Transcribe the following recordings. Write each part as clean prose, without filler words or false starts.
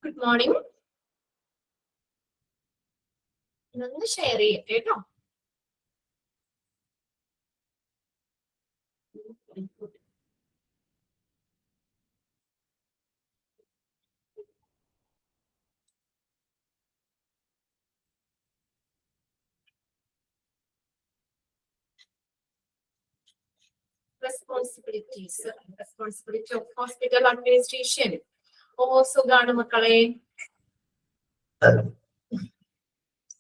Good morning. ഇതൊന്ന് share ചെയ്യട്ടെ കേട്ടോ. Responsibility of hospital administration. സുഖാണ് മക്കളെ.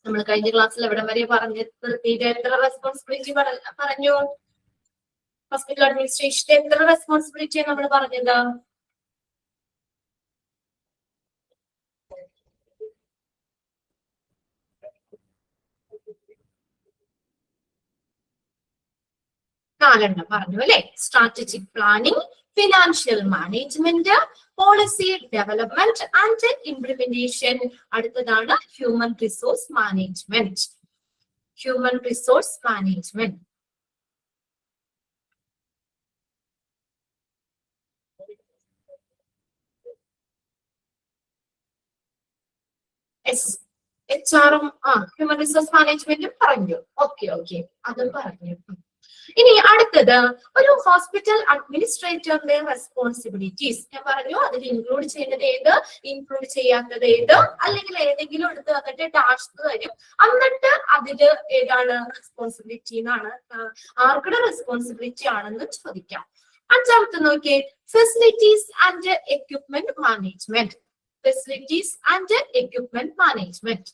നമ്മൾ കഴിഞ്ഞ ക്ലാസ്സിൽ എവിടെ വരെ നിർത്തിയിട്ട് എത്ര റെസ്പോൺസിബിലിറ്റി പറഞ്ഞു? ഹോസ്പിറ്റൽ അഡ്മിനിസ്ട്രേഷൻ എത്ര റെസ്പോൺസിബിലിറ്റിയാണ് നമ്മൾ പറഞ്ഞത്? നാലെണ്ണം പറഞ്ഞു അല്ലെ. Strategic planning, financial management, policy development and implementation. അടുത്തതാണ് human resource management. Human resource management. HR-ഉം ഹ്യൂമൻ റിസോഴ്സ് മാനേജ്മെന്റും പറഞ്ഞു. ഓക്കെ അതും പറഞ്ഞു. ഇനി അടുത്തത് ഒരു ഹോസ്പിറ്റൽ അഡ്മിനിസ്ട്രേറ്ററിന്റെ റെസ്പോൺസിബിലിറ്റീസ്. ഞാൻ പറഞ്ഞു അതിൽ ഇൻക്ലൂഡ് ചെയ്യുന്നത് ഏത്, ഇൻക്ലൂഡ് ചെയ്യാത്തത് ഏത്, അല്ലെങ്കിൽ ഏതെങ്കിലും എടുത്ത് വന്നിട്ട് ടാസ്ക് തരും, എന്നിട്ട് അതില് ഏതാണ് റെസ്പോൺസിബിലിറ്റി എന്നാണ്, ആർക്കുടെ റെസ്പോൺസിബിലിറ്റി ആണെന്ന് ചോദിക്കാം. അഞ്ചാമത്തെ നോക്കിയേ, facilities and equipment management. Facilities and equipment management.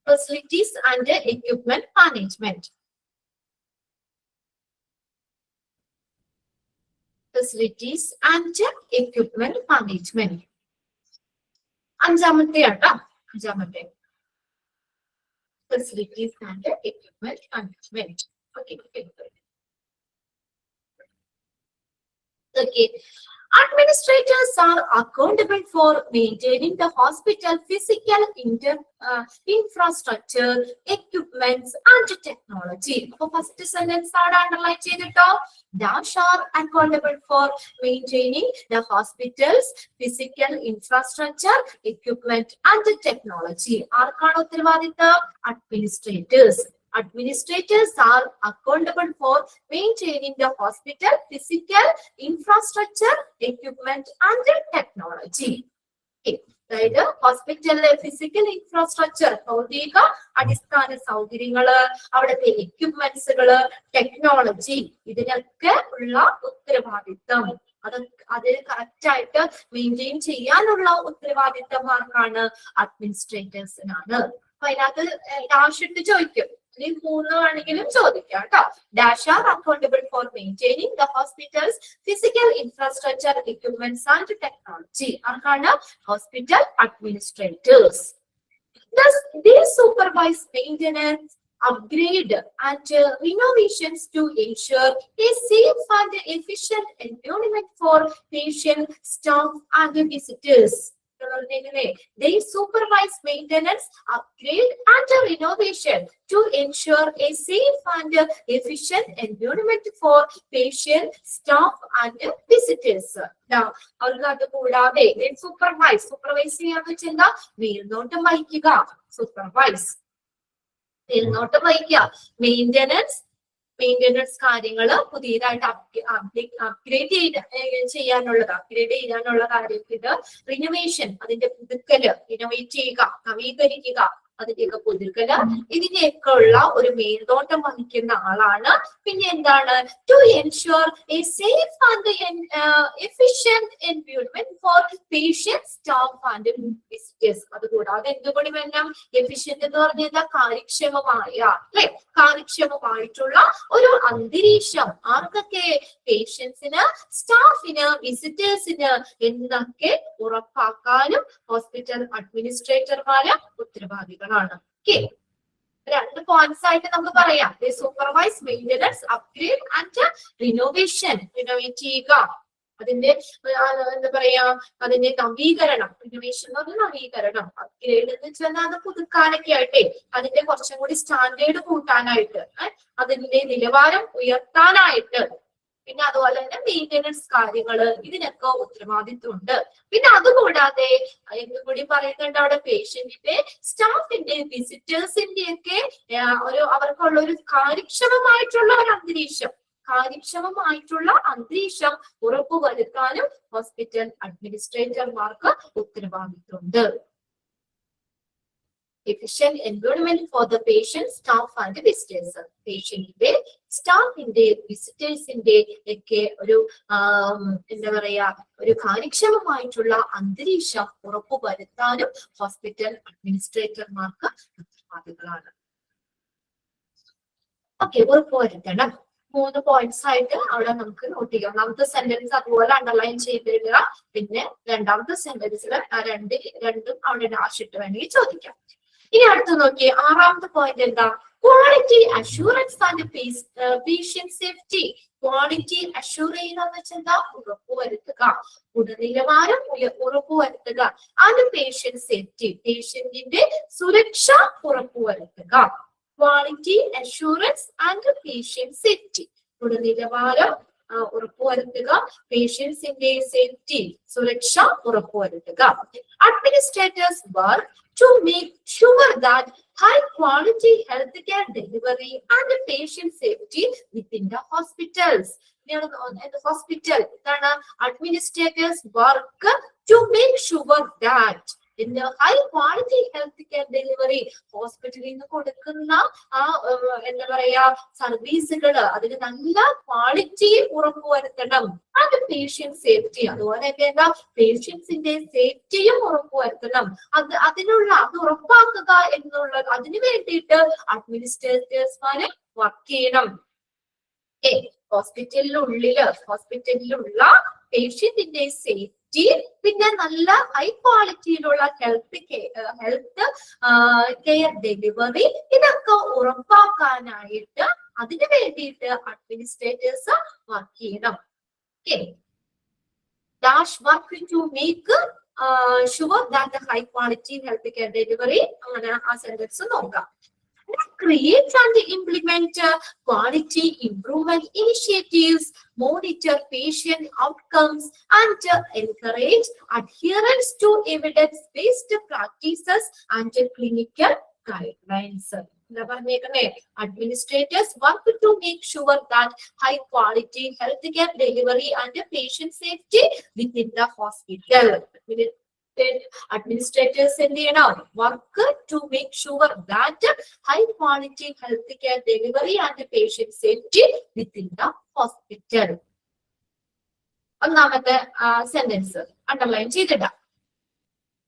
Facilities and equipment management. Facilities and equipment management. അഞ്ചാമത്തെ ആട്ടോ, അഞ്ചാമത്തെ facilities and equipment management. Okay. Administrators are accountable for maintaining the hospital physical infrastructure, equipments and technology. So first sentence underline cheyiditto. Dash are accountable for maintaining the hospital's physical infrastructure, equipment and technology. ആർക്കാണ് ഉത്തരവാദിത്തം? Administrators. Administrators are accountable for maintaining the hospital physical infrastructure, equipment and technology. അതായത് ഹോസ്പിറ്റലിലെ physical infrastructure, ഭൗതിക അടിസ്ഥാന സൗകര്യങ്ങള്, അവിടുത്തെ എക്യുപ്മെന്റ്സുകള്, technology, ഇതിനൊക്കെ ഉള്ള ഉത്തരവാദിത്തം, അത് കറക്റ്റ് ആയിട്ട് മെയിൻറ്റെയിൻ ചെയ്യാനുള്ള ഉത്തരവാദിത്തം ആർക്കാണ്? അഡ്മിനിസ്ട്രേറ്റേഴ്സിനാണ്. അപ്പൊ അതിനകത്ത് ഡാഷ് ഇട്ട് ചോദിക്കും, മൂന്ന് വേണമെങ്കിലും ചോദിക്കാം കേട്ടോ. Dash are accountable for maintaining the hospital's physical infrastructure, equipments and technology. ആർക്കാണ്? Hospital administrators. Thus, they supervise maintenance, upgrade and renovations to ensure a safe and efficient environment for patients, staff and visitors. They supervise maintenance, upgrade and renovation to ensure a safe and efficient environment for patients, staff and visitors. Now, അത് കൂടാതെ supervise ചെയ്യാന്ന് വെച്ചാൽ മേൽനോട്ടം വഹിക്കുക. Supervise മേൽനോട്ടം വഹിക്കുക. Maintenance കാര്യങ്ങള് പുതിയതായിട്ട് upgrade ചെയ്യാനുള്ള കാര്യം. ഇത് റിനോവേഷൻ, അതിന്റെ പുതുക്കല്, റിനോവേറ്റ് ചെയ്യുക, നവീകരിക്കുക, അതിന്റെയൊക്കെ പുതുക്കല്, ഇതിനെയൊക്കെ ഉള്ള ഒരു മേൽനോട്ടം വഹിക്കുന്ന ആളാണ്. പിന്നെ എന്താണ്? To ensure a safe and efficient environment for patients, staff and visitors. അതുകൂടാതെ എന്തുകൂടി വേണം? എഫിഷ്യന്റ് എന്ന് പറഞ്ഞാൽ കാര്യക്ഷമമായിട്ടുള്ള ഒരു അന്തരീക്ഷം ആർക്കൊക്കെ? പേഷ്യൻസിന്, സ്റ്റാഫിന്, വിസിറ്റേഴ്സിന് എന്നൊക്കെ ഉറപ്പാക്കാനും ഹോസ്പിറ്റൽ അഡ്മിനിസ്ട്രേറ്റർമാര് ഉത്തരവാദികളാണ്. രണ്ട് പോയിന്റ്സ് ആയിട്ട് നമുക്ക് പറയാം. Supervise maintenance, upgrade and renovation. Renovate ചെയ്യുക, അതിന്റെ എന്താ പറയാ, അതിന്റെ നവീകരണം. റിനോവേഷൻ എന്ന് പറഞ്ഞാൽ നവീകരണം. അപ്ഗ്രേഡ് എന്ന് വെച്ചാൽ അത് പുതുക്കാനൊക്കെ ആയിട്ടേ, അതിന്റെ കുറച്ചും കൂടി സ്റ്റാൻഡേർഡ് കൂട്ടാനായിട്ട്, അതിന്റെ നിലവാരം ഉയർത്താനായിട്ട് പിന്നെ അതുപോലെ തന്നെ മെയിൻ്റെനൻസ് കാര്യങ്ങള് ഇതിനൊക്കെ ഉത്തരവാദിത്വമുണ്ട്. പിന്നെ അതുകൂടാതെ കൂടി പറയുന്നുണ്ട് അവിടെ പേഷ്യന്റിന്റെ സ്റ്റാഫിന്റെ വിസിറ്റേഴ്സിന്റെ ഒക്കെ അവർക്കുള്ള ഒരു കാര്യക്ഷമമായിട്ടുള്ള ഒരു അന്തരീക്ഷം ഉറപ്പുവരുത്താനും ഹോസ്പിറ്റൽ അഡ്മിനിസ്ട്രേറ്റർമാർക്ക് ഉത്തരവാദിത്വമുണ്ട്. Efficient environment for the patient, staff and visitors. പേഷ്യന്റിന്റെ സ്റ്റാഫിന്റെ വിസിറ്റേഴ്സിന്റെ ഒക്കെ എന്താ പറയാ ഒരു കാര്യക്ഷമമായിട്ടുള്ള അന്തരീക്ഷം ഉറപ്പുവരുത്താനും ഹോസ്പിറ്റൽ അഡ്മിനിസ്ട്രേറ്റർമാർക്ക് ഉത്തരവാദികളാണ്. ഓക്കെ, ഉറപ്പുവരുത്തണം. 3 പോയിന്റ്സ് ആയിട്ട് അവിടെ നമുക്ക് നോട്ട് ചെയ്യാം. ഒന്നാമത്തെ സെന്റൻസ് അതുപോലെ അണ്ടർലൈൻ ചെയ്തിടുക. പിന്നെ രണ്ടാമത്തെ സെന്റൻസിൽ രണ്ടും അവിടെ ഡാഷ് ഇട്ട് വേണമെങ്കിൽ ചോദിക്കാം. ഇനി അടുത്ത് നോക്കിയേ, 6ാമത്തെ പോയിന്റ് എന്താ? Quality assurance and patient safety. Quality assure ചെയ്യുക എന്ന് വെച്ചാൽ എന്താ? ഉറപ്പുവരുത്തുക, ഗുണനിലവാരം ഉറപ്പുവരുത്തുക. ആൻഡ് പേഷ്യന്റ് സേഫ്റ്റി, പേഷ്യന്റിന്റെ സുരക്ഷ ഉറപ്പുവരുത്തുക. Quality assurance and patient safety, ഗുണനിലവാരം ഉറപ്പുവരുത്തുക, പേഷ്യൻസിന്റെ സേഫ്റ്റി സുരക്ഷ ഉറപ്പുവരുത്തുക. Administrators work to make sure that high quality healthcare delivery and patient safety within the hospitals. The hospital, administrators work to make sure that in the high quality healthcare delivery, ഹോസ്പിറ്റലിൽ നിന്ന് കൊടുക്കുന്ന എന്താ പറയാ സർവീസുകൾ അതിന് നല്ല ക്വാളിറ്റി ഉറപ്പുവരുത്തണം. അത് പേഷ്യന്റ് സേഫ്റ്റി, അതുപോലെ തന്നെ പേഷ്യൻസിന്റെ സേഫ്റ്റിയും ഉറപ്പുവരുത്തണം. അത് ഉറപ്പാക്കുക എന്നുള്ളത്, അതിനു വേണ്ടിയിട്ട് അഡ്മിനിസ്ട്രേറ്റേഴ്സ്മാര് വർക്ക് ചെയ്യണം. ഹോസ്പിറ്റലിലുള്ള പേഷ്യന്റിന്റെ സേഫ്റ്റി, പിന്നെ നല്ല ഹൈ ക്വാളിറ്റിയിലുള്ള ഹെൽത്ത് കെയർ ഡെലിവറി, ഇതൊക്കെ ഉറപ്പാക്കാനായിട്ട് അതിനു വേണ്ടിയിട്ട് അഡ്മിനിസ്ട്രേറ്റേഴ്സ് വർക്ക് ചെയ്യണം. Dash work to make sure that the high quality health care delivery, അങ്ങനെ ആ സെന്റൻസ് നോക്കാം. Create and implement quality improvement initiatives, monitor patient outcomes, and encourage adherence to evidence-based practices and clinical guidelines. Administrators work to make sure that high quality healthcare delivery and patient safety within the hospital. Administrators work to make sure that high quality healthcare delivery and patient safety within the hospital. ഒന്നാമത്തെ sentence underline ചെയ്തിടാം.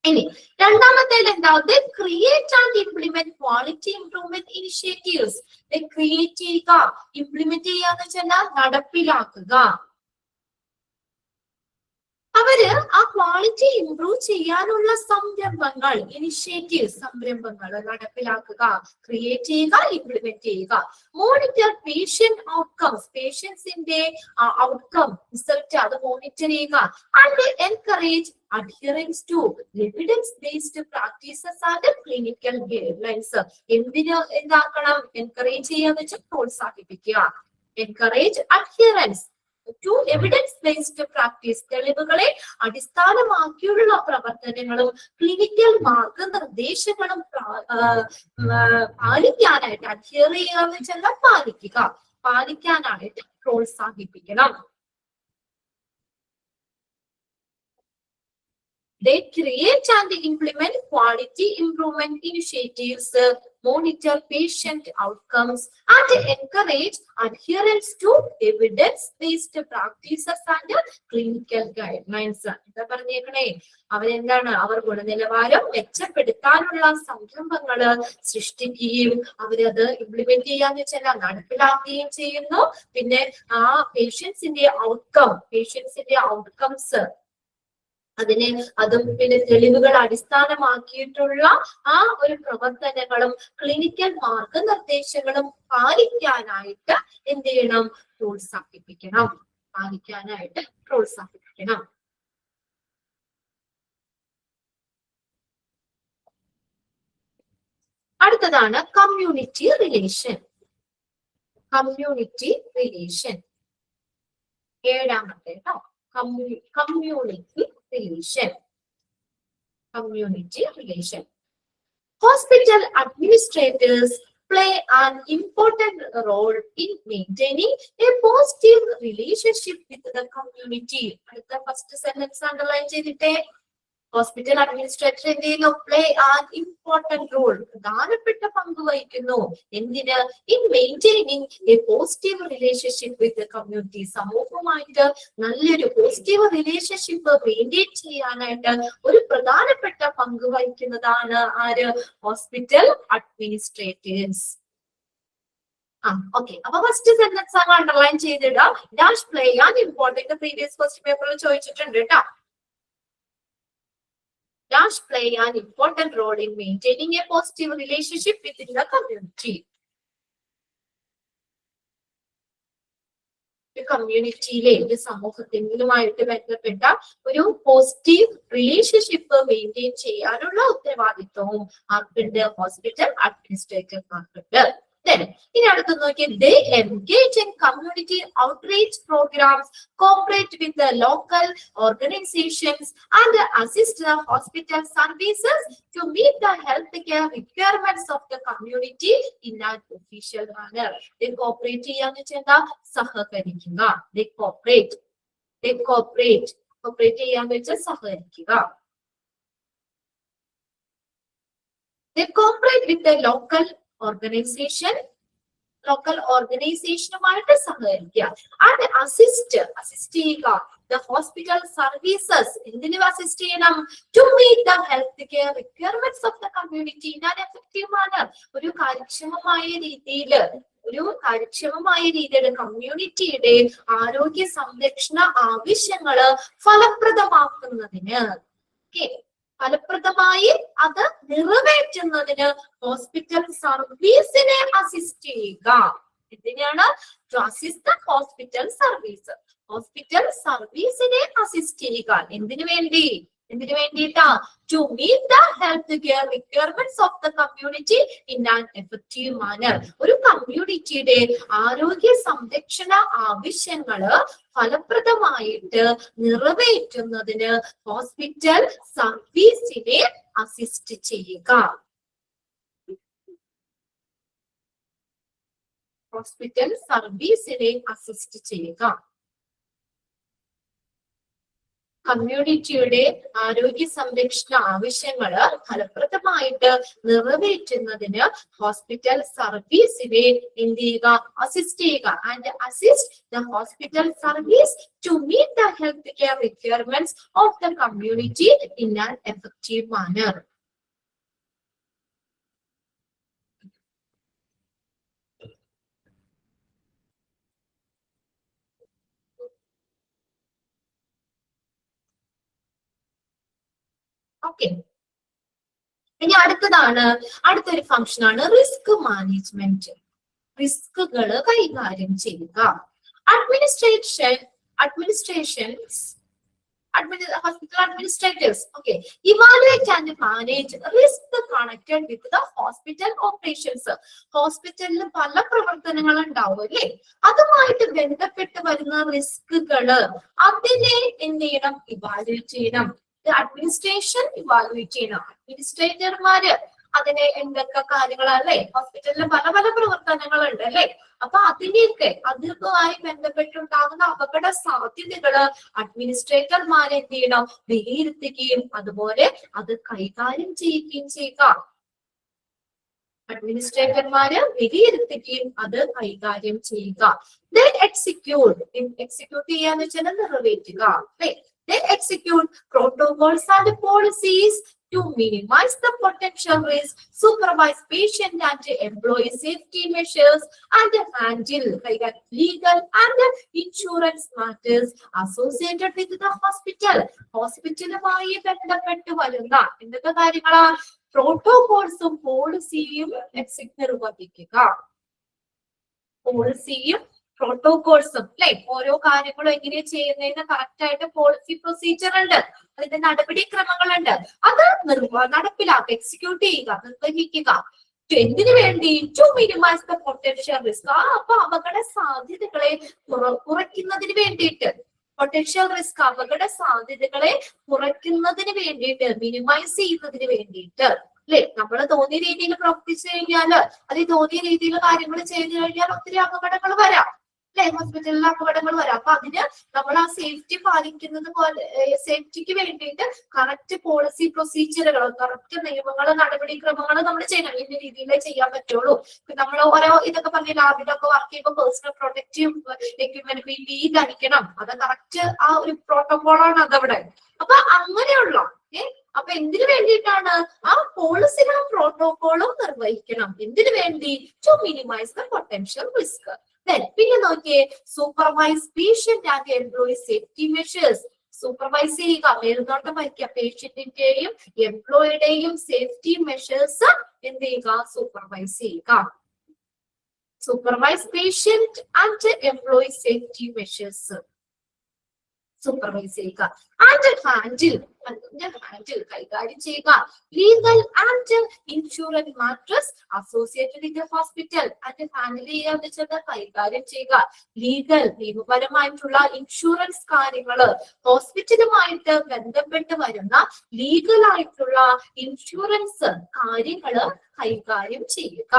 ഇനി രണ്ടാമത്തേൽ എന്താ? Create and implement quality improvement initiatives. Create ചെയ്യുക, implement ചെയ്യുക എന്ന് വെച്ചാൽ നടപ്പിലാക്കുക. അവര് ആ ക്വാളിറ്റി ഇംപ്രൂവ് ചെയ്യാനുള്ള സംരംഭങ്ങൾ, സംരംഭങ്ങൾ നടപ്പിലാക്കുക, ക്രിയേറ്റ് ചെയ്യുക, ഇംപ്ലിമെന്റ് ചെയ്യുക. മോണിറ്റർ പേഷ്യന്റ് ഔട്ട്കംസ്, പേഷ്യൻസിന്റെ ഔട്ട്കം റിസൾട്ട് അത് മോണിറ്റർ ചെയ്യുക. And encourage adherence to evidence based practices and clinical guidelines. എന്താക്കണം? എൻകറേജ് ചെയ്യുക എന്ന് വെച്ചാൽ പ്രോത്സാഹിപ്പിക്കുക. Encourage adherence to evidence based practice, തെളിവുകളെ അടിസ്ഥാനമാക്കിയുള്ള പ്രവർത്തനങ്ങളും ക്ലിനിക്കൽ മാർഗനിർദ്ദേശങ്ങളും പാലിക്കാനായിട്ട്, അഡ്ഹിയർ ചെയ്യുക എന്ന് വെച്ചാൽ പാലിക്കാനായിട്ട് പ്രോത്സാഹിപ്പിക്കണം. They create and implement quality improvement initiatives, monitor patient outcomes, and encourage adherence to evidence-based practices and clinical guidelines. എന്താ പറഞ്ഞേക്കണേ? അവർ ഗുണനിലവാരം മെച്ചപ്പെടുത്താനുള്ള സംരംഭങ്ങള് സൃഷ്ടിക്കുകയും അവരത് ഇംപ്ലിമെന്റ് ചെയ്യാന്ന് വെച്ചാൽ നടപ്പിലാക്കുകയും ചെയ്യുന്നു. പിന്നെ ആ പേഷ്യൻസിന്റെ ഔട്ട്കംസ് അതും പിന്നെ തെളിവുകൾ അടിസ്ഥാനമാക്കിയിട്ടുള്ള ആ ഒരു പ്രവർത്തനങ്ങളും ക്ലിനിക്കൽ മാർഗനിർദ്ദേശങ്ങളും പാലിക്കാനായിട്ട് എന്ത് ചെയ്യണം? പ്രോത്സാഹിപ്പിക്കണം. അടുത്തതാണ് കമ്മ്യൂണിറ്റി റിലേഷൻ. ഏഴാമത്തെ കേട്ടോ, community relation. Community relation. Hospital administrators play an important role in maintaining a positive relationship with the community. അടുത്ത ഫസ്റ്റ് സെന്റൻസ് അണ്ടർലൈൻ ചെയ്തിട്ടേ. ഹോസ്പിറ്റൽ അഡ്മിനിസ്ട്രേറ്റർ എന്ത് ചെയ്യുന്നു? പ്ലേ ആൻ ഇമ്പോർട്ടന്റ് റോൾ, പ്രധാനപ്പെട്ട പങ്ക് വഹിക്കുന്നു. എന്തിന്? In maintaining a positive relationship with community. സമൂഹവുമായിട്ട് നല്ലൊരു പോസിറ്റീവ് റിലേഷൻഷിപ്പ് മെയിൻറ്റെയിൻ ചെയ്യാനായിട്ട് ഒരു പ്രധാനപ്പെട്ട പങ്ക് വഹിക്കുന്നതാണ് ആര്? Hospital administrators. ഓക്കെ, അപ്പൊ ഫസ്റ്റ് സെന്റൻസ് ആണ് അണ്ടർലൈൻ ചെയ്തിടാം. Dash play an important. Previous question പേപ്പറിൽ ചോദിച്ചിട്ടുണ്ട് കേട്ടോ. Dash play an important role in maintaining a positive relationship within the community. കമ്മ്യൂണിറ്റിയിലെ ഒരു സമൂഹത്തിലുമായിട്ട് ബന്ധപ്പെട്ട ഒരു പോസിറ്റീവ് റിലേഷൻഷിപ്പ് മെയിൻറ്റെയിൻ ചെയ്യാനുള്ള ഉത്തരവാദിത്വവും ആർക്കുണ്ട്? ഹോസ്പിറ്റൽ അഡ്മിനിസ്ട്രേറ്റർമാർക്കുണ്ട്. ഇനി അടുത്ത് നോക്കിയാൽ they engage in community outreach programs, cooperate with the local organizations and assist the hospital services to meet the healthcare requirements of the community in an official manner. They cooperate ചെയ്യാന്ന് വെച്ചാൽ സഹകരിക്കുക. They cooperate ചെയ്യാന്ന് വെച്ചാൽ സഹകരിക്കുക. They cooperate with the local ഓർഗനൈസേഷനുമായിട്ട് സഹകരിക്കുക. And assist ചെയ്യുക the hospital services. എന്തിനു അസിസ്റ്റ് ചെയ്യണം? To meet the health care requirements of the community in an effective manner. ഒരു കാര്യക്ഷമമായ രീതിയിൽ കമ്മ്യൂണിറ്റിയുടെ ആരോഗ്യ സംരക്ഷണ ആവശ്യങ്ങള് ഫലപ്രദമാക്കുന്നതിന്, ഫലപ്രദമായി അത് നിറവേറ്റുന്നതിന് ഹോസ്പിറ്റൽ സർവീസിനെ അസിസ്റ്റ് ചെയ്യുക. എന്തിനാണ്? To assist the hospital service. Hospital സർവീസിനെ അസിസ്റ്റ് ചെയ്യുക. എന്തിനു വേണ്ടിയിട്ടാ? To meet the health care requirements of the community in an effective manner. ഒരു കമ്മ്യൂണിറ്റിയുടെ ആരോഗ്യ സംരക്ഷണ ആവശ്യങ്ങള് ഫലപ്രദമായിട്ട് നിറവേറ്റുന്നതിന് ഹോസ്പിറ്റൽ സർവീസിനെ അസിസ്റ്റ് ചെയ്യുക. ഹോസ്പിറ്റൽ സർവീസിനെ അസിസ്റ്റ് ചെയ്യുക. കമ്മ്യൂണിറ്റിയുടെ ആരോഗ്യ സംരക്ഷണ ആവശ്യങ്ങള് ഫലപ്രദമായിട്ട് നിറവേറ്റുന്നതിന് ഹോസ്പിറ്റൽ സർവീസിനെ എന്ത് ചെയ്യുക? അസിസ്റ്റ് ചെയ്യുക. And assist the hospital service to meet the health care requirements of the community in an effective manner. Okay, ഇനി അടുത്തൊരു ഫംഗ്ഷൻ ആണ് റിസ്ക് മാനേജ്മെന്റ്. റിസ്കുകൾ കൈകാര്യം ചെയ്യുക. hospital administrators, okay, evaluate and manage risk connected with the hospital operations. ഹോസ്പിറ്റലിൽ പല പ്രവർത്തനങ്ങൾ ഉണ്ടാവും അല്ലേ? അതുമായിട്ട് ബന്ധപ്പെട്ട് വരുന്ന റിസ്കുകള് അതിനെ എന്ത് ചെയ്യണം? ഇവാലുവേറ്റ് ചെയ്യണം. അഡ്മിനിസ്ട്രേഷൻ ഇവാലുവേറ്റ് ചെയ്യണം. അഡ്മിനിസ്ട്രേറ്റർമാര് അതിനെ എന്തൊക്കെ കാര്യങ്ങളല്ലേ? ഹോസ്പിറ്റലിൽ പല പ്രവർത്തനങ്ങളുണ്ട് അല്ലെ? അപ്പൊ അതുമായി ബന്ധപ്പെട്ടുണ്ടാകുന്ന അപകട സാധ്യതകള് അഡ്മിനിസ്ട്രേറ്റർമാരെ എന്ത് ചെയ്യണം? വിലയിരുത്തുകയും അതുപോലെ അത് കൈകാര്യം ചെയ്യുകയും ചെയ്യുക. അഡ്മിനിസ്ട്രേറ്റർമാര് വിലയിരുത്തുകയും അത് കൈകാര്യം ചെയ്യുക. എക്സിക്യൂട്ട് ചെയ്യാന്ന് വെച്ചാൽ നിറവേറ്റുക. They execute protocols and policies to minimize the potential risk, supervise patient and employee safety measures, and handle legal and insurance matters associated with the hospital. ഹോസ്പിറ്റലുമായി ബന്ധപ്പെട്ട് വരുന്ന എന്തൊക്കെ കാര്യങ്ങളാ? പ്രോട്ടോകോൾസും പോളിസിയും നിർവഹിക്കുക. പോളിസിയും പ്രോട്ടോകോൾസും അല്ലെ? ഓരോ കാര്യങ്ങളും എങ്ങനെയാ ചെയ്യുന്നതിന് കറക്റ്റ് ആയിട്ട് പോളിസി പ്രൊസീജിയർ ഉണ്ട്, അതിന്റെ നടപടിക്രമങ്ങളുണ്ട്. അത് നടപ്പിലാക്കുക, എക്സിക്യൂട്ട് ചെയ്യുക, നിർവഹിക്കുക. എന്തിനു വേണ്ടി? To minimise the potential risk. അപ്പൊ അപകട സാധ്യതകളെ കുറയ്ക്കുന്നതിന് വേണ്ടിയിട്ട്, പൊട്ടൻഷ്യൽ റിസ്ക് അപകട സാധ്യതകളെ കുറയ്ക്കുന്നതിന് വേണ്ടിയിട്ട്, മിനിമൈസ് ചെയ്യുന്നതിന് വേണ്ടിയിട്ട് അല്ലെ, നമ്മൾ തോന്നിയ രീതിയിൽ പ്രവർത്തിച്ചു കഴിഞ്ഞാൽ, അത് തോന്നിയ രീതിയിൽ കാര്യങ്ങൾ ചെയ്തു കഴിഞ്ഞാൽ ഒത്തിരി അപകടങ്ങൾ വരാം അല്ലെ, ഹോസ്പിറ്റലിൽ അപകടങ്ങൾ വരാം. അപ്പൊ അതിന് നമ്മൾ ആ സേഫ്റ്റി പാലിക്കുന്നത് പോലെ, സേഫ്റ്റിക്ക് വേണ്ടിയിട്ട് കറക്റ്റ് പോളിസി പ്രൊസീജിയറുകൾ, കറക്റ്റ് നിയമങ്ങൾ, നടപടിക്രമങ്ങൾ നമ്മൾ ചെയ്യണം. ഇന്ന രീതിയിലേ ചെയ്യാൻ പറ്റുള്ളൂ. നമ്മൾ ഓരോ ഇതൊക്കെ പറഞ്ഞ ലാബിലൊക്കെ വർക്ക് ചെയ്യുമ്പോൾ പേഴ്സണൽ പ്രൊട്ടക്റ്റീവ് എക്യുപ്മെന്റ് PPE ധരിക്കണം. അത് കറക്റ്റ് ആ ഒരു പ്രോട്ടോകോളാണ് അതവിടെ. അപ്പൊ അങ്ങനെയുള്ള അപ്പൊ എന്തിനു വേണ്ടിയിട്ടാണ്? ആ പോളിസികളും പ്രോട്ടോകോളും നിർവഹിക്കണം. എന്തിനു വേണ്ടി? To minimise the potential risk. പിന്നെ നോക്കിയേ, supervise patient and employee safety measures. Supervise ചെയ്യുക, മേൽനോട്ടം വഹിക്കുക, പേഷ്യന്റിന്റെയും എംപ്ലോയിയുടെയും സേഫ്റ്റി മെഷേഴ്സ് എന്ത് ചെയ്യുക? സൂപ്പർവൈസ് ചെയ്യുക. Supervise patient and employee safety measures supervise ചെയ്യുക. ആൻഡ് ഹാൻഡിൽ കൈകാര്യം ചെയ്യുക. Legal and insurance matters associated with hospital. And handle ചെയ്യുക എന്ന് വെച്ചാൽ കൈകാര്യം ചെയ്യുക. ലീഗൽ നിയമപരമായിട്ടുള്ള ഇൻഷുറൻസ് കാര്യങ്ങള്, ഹോസ്പിറ്റലുമായിട്ട് ബന്ധപ്പെട്ട് വരുന്ന ലീഗൽ ആയിട്ടുള്ള ഇൻഷുറൻസ് കാര്യങ്ങള് കൈകാര്യം ചെയ്യുക.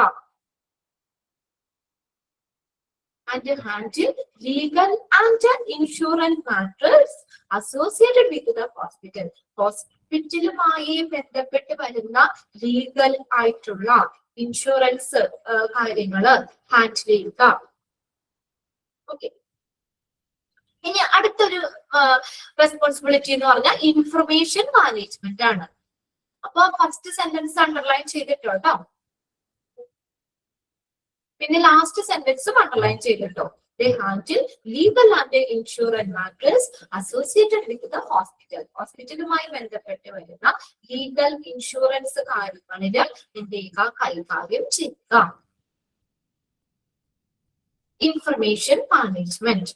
And handle legal and insurance matters associated with the hospital. ഹോസ്പിറ്റലുമായി ബന്ധപ്പെട്ട് വരുന്ന ലീഗൽ ആയിട്ടുള്ള ഇൻഷുറൻസ് കാര്യങ്ങള് ഹാൻഡിൽ ചെയ്യുക. ഓക്കെ, ഇനി അടുത്തൊരു റെസ്പോൺസിബിലിറ്റി എന്ന് പറഞ്ഞാൽ ഇൻഫർമേഷൻ മാനേജ്മെന്റ് ആണ്. അപ്പൊ ഫസ്റ്റ് സെന്റൻസ് അണ്ടർലൈൻ ചെയ്തിട്ടോ, പിന്നെ ലാസ്റ്റ് സെന്റൻസും അണ്ടർലൈൻ ചെയ്തിട്ടോ. They handle legal and insurance matters associated with the hospital. ഹോസ്പിറ്റലുമായി ബന്ധപ്പെട്ട് വരുന്ന ലീഗൽ ഇൻഷുറൻസ് കാര്യങ്ങളിൽ എന്ത് ചെയ്യുക? കൈകാര്യം ചെയ്യുക. Information management.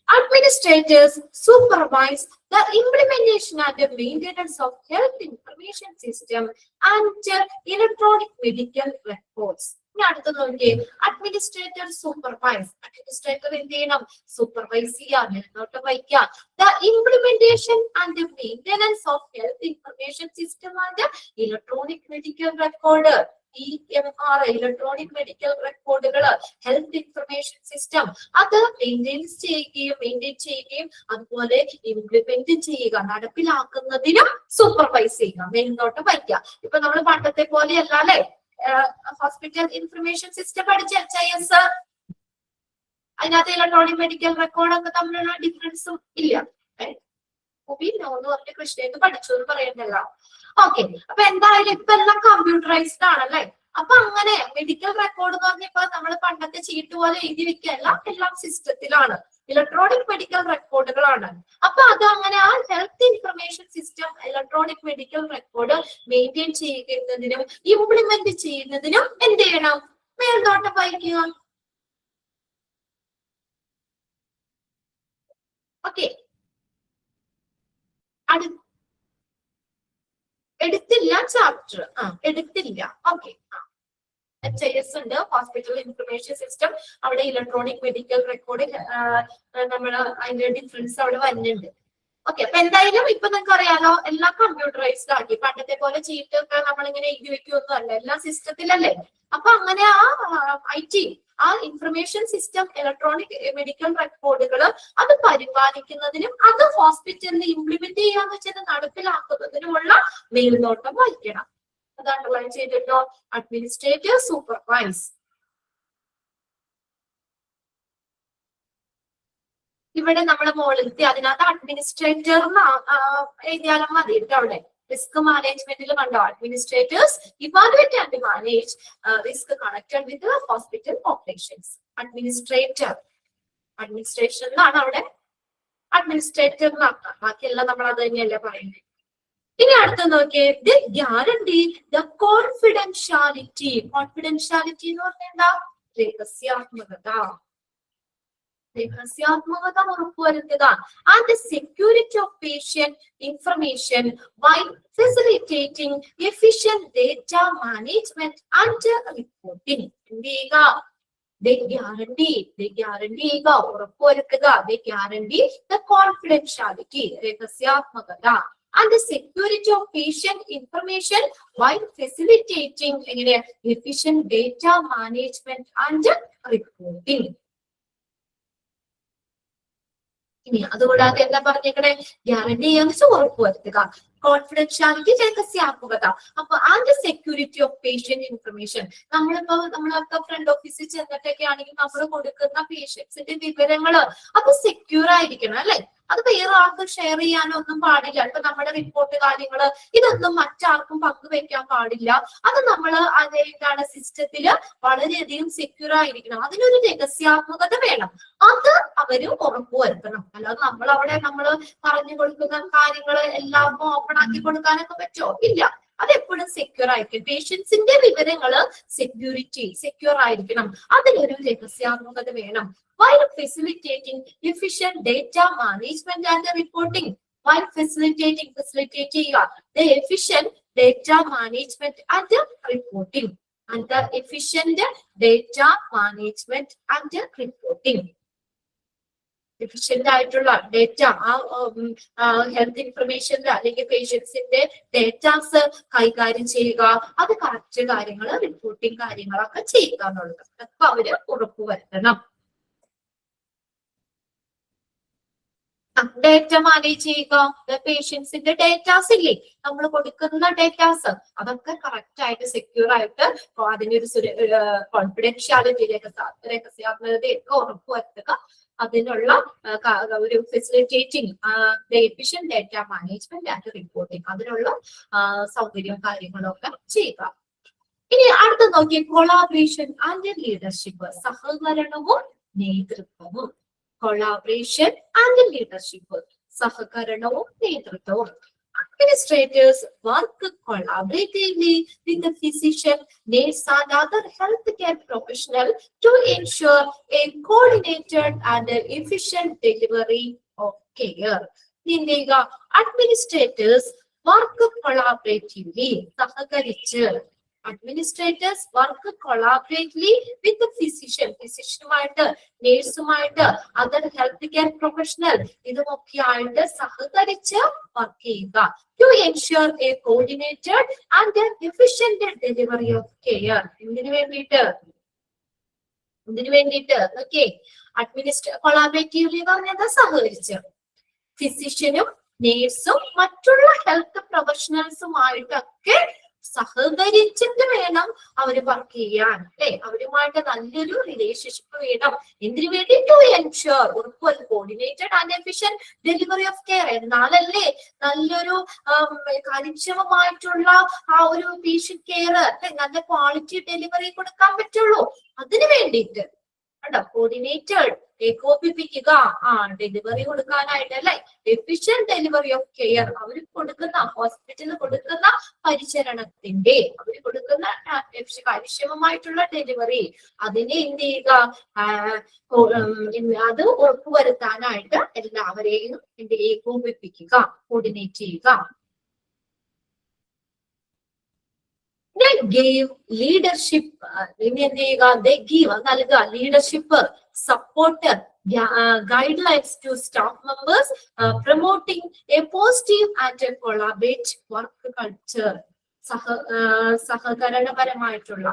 Administrators supervise the implementation and the maintenance of health information system and electronic medical records. അടുത്ത നോക്കിയേ, അഡ്മിനിസ്ട്രേറ്റർ സൂപ്പർവൈസ്. അഡ്മിനിസ്ട്രേറ്റർ എന്ത് ചെയ്യണം? സൂപ്പർവൈസ് ചെയ്യാം, മേൽനോട്ടം വഹിക്കാം. The implementation and maintenance of health information system and electronic medical record. EMR electronic medical റെക്കോർഡുകൾ, health information system അത് maintain ചെയ്യുകയും അതുപോലെ ഇംപ്ലിമെന്റ് ചെയ്യുക, നടപ്പിലാക്കുന്നതിനും സൂപ്പർവൈസ് ചെയ്യുക, മേൽനോട്ടം വയ്ക്കുക. ഇപ്പൊ നമ്മൾ പണ്ടത്തെ പോലെയല്ല അല്ലെ, ഹോസ്പിറ്റൽ ഇൻഫർമേഷൻ സിസ്റ്റം പഠിച്ച HIS, അതിനകത്ത് ഇലക്ട്രോണിക് മെഡിക്കൽ റെക്കോർഡ് ഒക്കെ തമ്മിലുള്ള ഡിഫറൻസും ഇല്ല. കൃഷ്ണേന്ന് പഠിച്ചു എന്ന് പറയണ്ടല്ലോ. ഓക്കെ, അപ്പൊ എന്തായാലും ഇപ്പൊ എല്ലാം കമ്പ്യൂട്ടറൈസ്ഡ് ആണല്ലേ. അപ്പൊ അങ്ങനെ മെഡിക്കൽ റെക്കോർഡ് എന്ന് പറഞ്ഞപ്പോ നമ്മൾ പണ്ടത്തെ ചീട്ട് പോലെ എഴുതി വെക്കല്ല, എല്ലാം സിസ്റ്റത്തിലാണ്, ഇലക്ട്രോണിക് മെഡിക്കൽ റെക്കോർഡുകളാണ്. അപ്പൊ അത് അങ്ങനെ ആ health information system electronic medical record maintain ചെയ്യുന്നതിനും ഇംപ്ലിമെന്റ് ചെയ്യുന്നതിനും എന്ത് ചെയ്യണം? മേൽനോട്ടം വഹിക്കുക. ഓക്കെ, എടുത്തില്ല ചാപ്റ്റർ, എടുത്തില്ല. ഓക്കെ, HIS ഉണ്ട്, ഹോസ്പിറ്റൽ ഇൻഫർമേഷൻ സിസ്റ്റം, അവിടെ ഇലക്ട്രോണിക് മെഡിക്കൽ റെക്കോർഡ്, നമ്മൾ അതിന്റെ ഡിഫറൻസ് അവിടെ വരുന്നുണ്ട്. ഓക്കെ, അപ്പൊ എന്തായാലും ഇപ്പൊ നിങ്ങൾക്ക് അറിയാലോ, എല്ലാം കമ്പ്യൂട്ടറൈസ്ഡ് ആക്കി. പണ്ടത്തെ പോലെ ചീട്ടൊക്കെ നമ്മളിങ്ങനെ എഴുതി വെക്കൊന്നും അല്ല, എല്ലാം സിസ്റ്റത്തിലല്ലേ. അപ്പൊ അങ്ങനെ ആ IT ആ ഇൻഫർമേഷൻ സിസ്റ്റം ഇലക്ട്രോണിക് മെഡിക്കൽ റെക്കോർഡുകൾ അത് പരിപാലിക്കുന്നതിനും അത് ഹോസ്പിറ്റലിൽ ഇംപ്ലിമെന്റ് ചെയ്യാന്ന് വെച്ചാൽ നടപ്പിലാക്കുന്നതിനുമുള്ള മേൽനോട്ടം വഹിക്കണം. അത് അണ്ടർലൈൻ ചെയ്തിട്ടോ. Administrator supervise. ഇവിടെ നമ്മുടെ മോളിലത്തെ അതിനകത്ത് അഡ്മിനിസ്ട്രേറ്റർ എഴുതിയാലും മതി കേട്ടോ. അവിടെ റിസ്ക് മാനേജ്മെന്റിൽ കണ്ടോ, administrators evaluate and manage risk connected with hospital operations. അഡ്മിനിസ്ട്രേഷനിലാണ് അവിടെ അഡ്മിനിസ്ട്രേറ്റർ നടത്താം, ബാക്കിയെല്ലാം നമ്മൾ അത് തന്നെയല്ലേ പറയുന്നത്. ഇനി അടുത്ത് നോക്കിയേ, the guarantee the confidentiality. Confidentiality എന്ന് പറഞ്ഞാൽ എന്താ? രഹസ്യാത്മകത. രഹസ്യാത്മകത ഉറപ്പുവരുത്തുക. And the security of patient information while facilitating efficient data management and reporting. എന്ത് ചെയ്യുക? They guarantee ഉറപ്പുവരുത്തുക. They guarantee the confidentiality, രഹസ്യാത്മകത, and the security of patient information while facilitating efficient data management and reporting. ഇനി അതുകൂടാതെ എന്താ പറഞ്ഞേക്കണേ? Guarantee ചെയ്യാന്ന് ഉറപ്പുവരുത്തുക, confidentiality, രഹസ്യാത്മകത. അപ്പൊ and security of patient information. നമ്മളൊക്കെ ഫ്രണ്ട് ഓഫീസിൽ ചെന്നിട്ടൊക്കെ ആണെങ്കിൽ നമ്മൾ കൊടുക്കുന്ന പേഷ്യൻസിന്റെ വിവരങ്ങള് അത് സെക്യൂർ ആയിരിക്കണം അല്ലെ. അത് വേറെ ആർക്കും ഷെയർ ചെയ്യാനോ ഒന്നും പാടില്ല. ഇപ്പൊ നമ്മുടെ റിപ്പോർട്ട് കാര്യങ്ങള് ഇതൊന്നും മറ്റാർക്കും പങ്കുവെക്കാൻ പാടില്ല. അത് നമ്മള് എന്താണ് സിസ്റ്റത്തില് വളരെയധികം സെക്യൂർ ആയിരിക്കണം. അതിനൊരു രഹസ്യാത്മകത വേണം. അത് അവര് ഉറപ്പുവരുത്തണം. അല്ലാതെ നമ്മള് പറഞ്ഞു കൊടുക്കുന്ന കാര്യങ്ങള് എല്ലാവർക്കും ഓപ്പൺ ആക്കി കൊടുക്കാനൊക്കെ പറ്റുമോ? ഇല്ല. അതെപ്പോഴും സെക്യൂർ ആയിരിക്കും. പേഷ്യൻസിന്റെ വിവരങ്ങള് സെക്യൂർ ആയിരിക്കണം. അതിനൊരു രഹസ്യാത്മകത വേണം. While facilitating efficient data management and reporting, while facilitating the efficient data management and reporting, and the efficient data management and reporting. Efficient ആയിട്ടുള്ള ഡേറ്റ, ഹെൽത്ത് ഇൻഫർമേഷന്റെ അല്ലെങ്കിൽ പേഷ്യൻസിന്റെ ഡേറ്റാസ് കൈകാര്യം ചെയ്യുക, അത് കറക്റ്റ് കാര്യങ്ങൾ, റിപ്പോർട്ടിംഗ് കാര്യങ്ങളൊക്കെ ചെയ്യുക എന്നുള്ളത് അതൊക്കെ അവര് ഉറപ്പുവരുത്തണം. ഡേറ്റ മാനേജ് ചെയ്യുക. പേഷ്യൻസിന്റെ ഡേറ്റാസ് ഇല്ലേ, നമ്മൾ കൊടുക്കുന്ന ഡേറ്റാസ് അതൊക്കെ കറക്റ്റ് ആയിട്ട് സെക്യൂർ ആയിട്ട് അതിനൊരു കോൺഫിഡൻഷ്യാലിറ്റി, രഹസ്യാത്മകതയൊക്കെ ഉറപ്പുവരുത്തുക. അതിനുള്ള ഒരു facilitating efficient data management and reporting, അതിനുള്ള സൗകര്യവും കാര്യങ്ങളും ഒക്കെ ചെയ്യുക. ഇനി അടുത്ത നോക്കിയ കൊളാബറേഷൻ ആൻഡ് ലീഡർഷിപ്പ്, സഹകരണവും നേതൃത്വവും. കൊളാബറേഷൻ ആൻഡ് ലീഡർഷിപ്പ്, സഹകരണവും നേതൃത്വവും. Administrators work collaboratively with the physician, nurse, and other healthcare professionals to ensure a coordinated and efficient delivery of care. Administrators work collaboratively, സഹകരിച്ച്. Administrators work collaboratively with the physicianുമായിട്ട്, നേഴ്സുമായിട്ട്, other health care professional ഇതുമൊക്കെയായിട്ട് സഹകരിച്ച് work ചെയ്യുക. To ensure a coordinated and efficient delivery of care. എന്തിനു വേണ്ടിയിട്ട് okay. Collaboratively പറഞ്ഞത് സഹകരിച്ച്. ഫിസിഷ്യനും നേഴ്സും മറ്റുള്ള ഹെൽത്ത് പ്രൊഫഷണൽസുമായിട്ടൊക്കെ സഹകരിച്ചിട്ട് വേണം അവര് വർക്ക് ചെയ്യാൻ അല്ലെ. അവരുമായിട്ട് നല്ലൊരു റിലേഷൻഷിപ്പ് വേണം. എന്തിനു വേണ്ടി? To ensure, coordinated and efficient delivery of care. എന്നാലല്ലേ നല്ലൊരു കാര്യക്ഷമമായിട്ടുള്ള ആ ഒരു പേഷ്യന്റ് കെയർ, നല്ല ക്വാളിറ്റി ഡെലിവറി കൊടുക്കാൻ പറ്റുള്ളൂ. അതിനു വേണ്ടിയിട്ട് കോർഡിനേറ്റഡ്, ഏകോപിപ്പിക്കുക, ഡെലിവറി കൊടുക്കാനായിട്ട് അല്ലെ. എഫിഷ്യന്റ് ഡെലിവറി ഓഫ് കെയർ, അവർ കൊടുക്കുന്ന ഹോസ്പിറ്റലിൽ കൊടുക്കുന്ന പരിചരണത്തിന്റെ, അവർ കൊടുക്കുന്ന കാര്യക്ഷമമായിട്ടുള്ള ഡെലിവറി, അതിനെ എന്ത് ചെയ്യുക, അത് ഉറപ്പുവരുത്താനായിട്ട് എല്ലാവരെയും ഏകോപിപ്പിക്കുക, കോർഡിനേറ്റ് ചെയ്യുക. They gave leadership, they give നൽകുക leadership, support, guidelines to staff members, promoting a positive and a collaborative work culture. സഹകരണപരമായിട്ടുള്ള.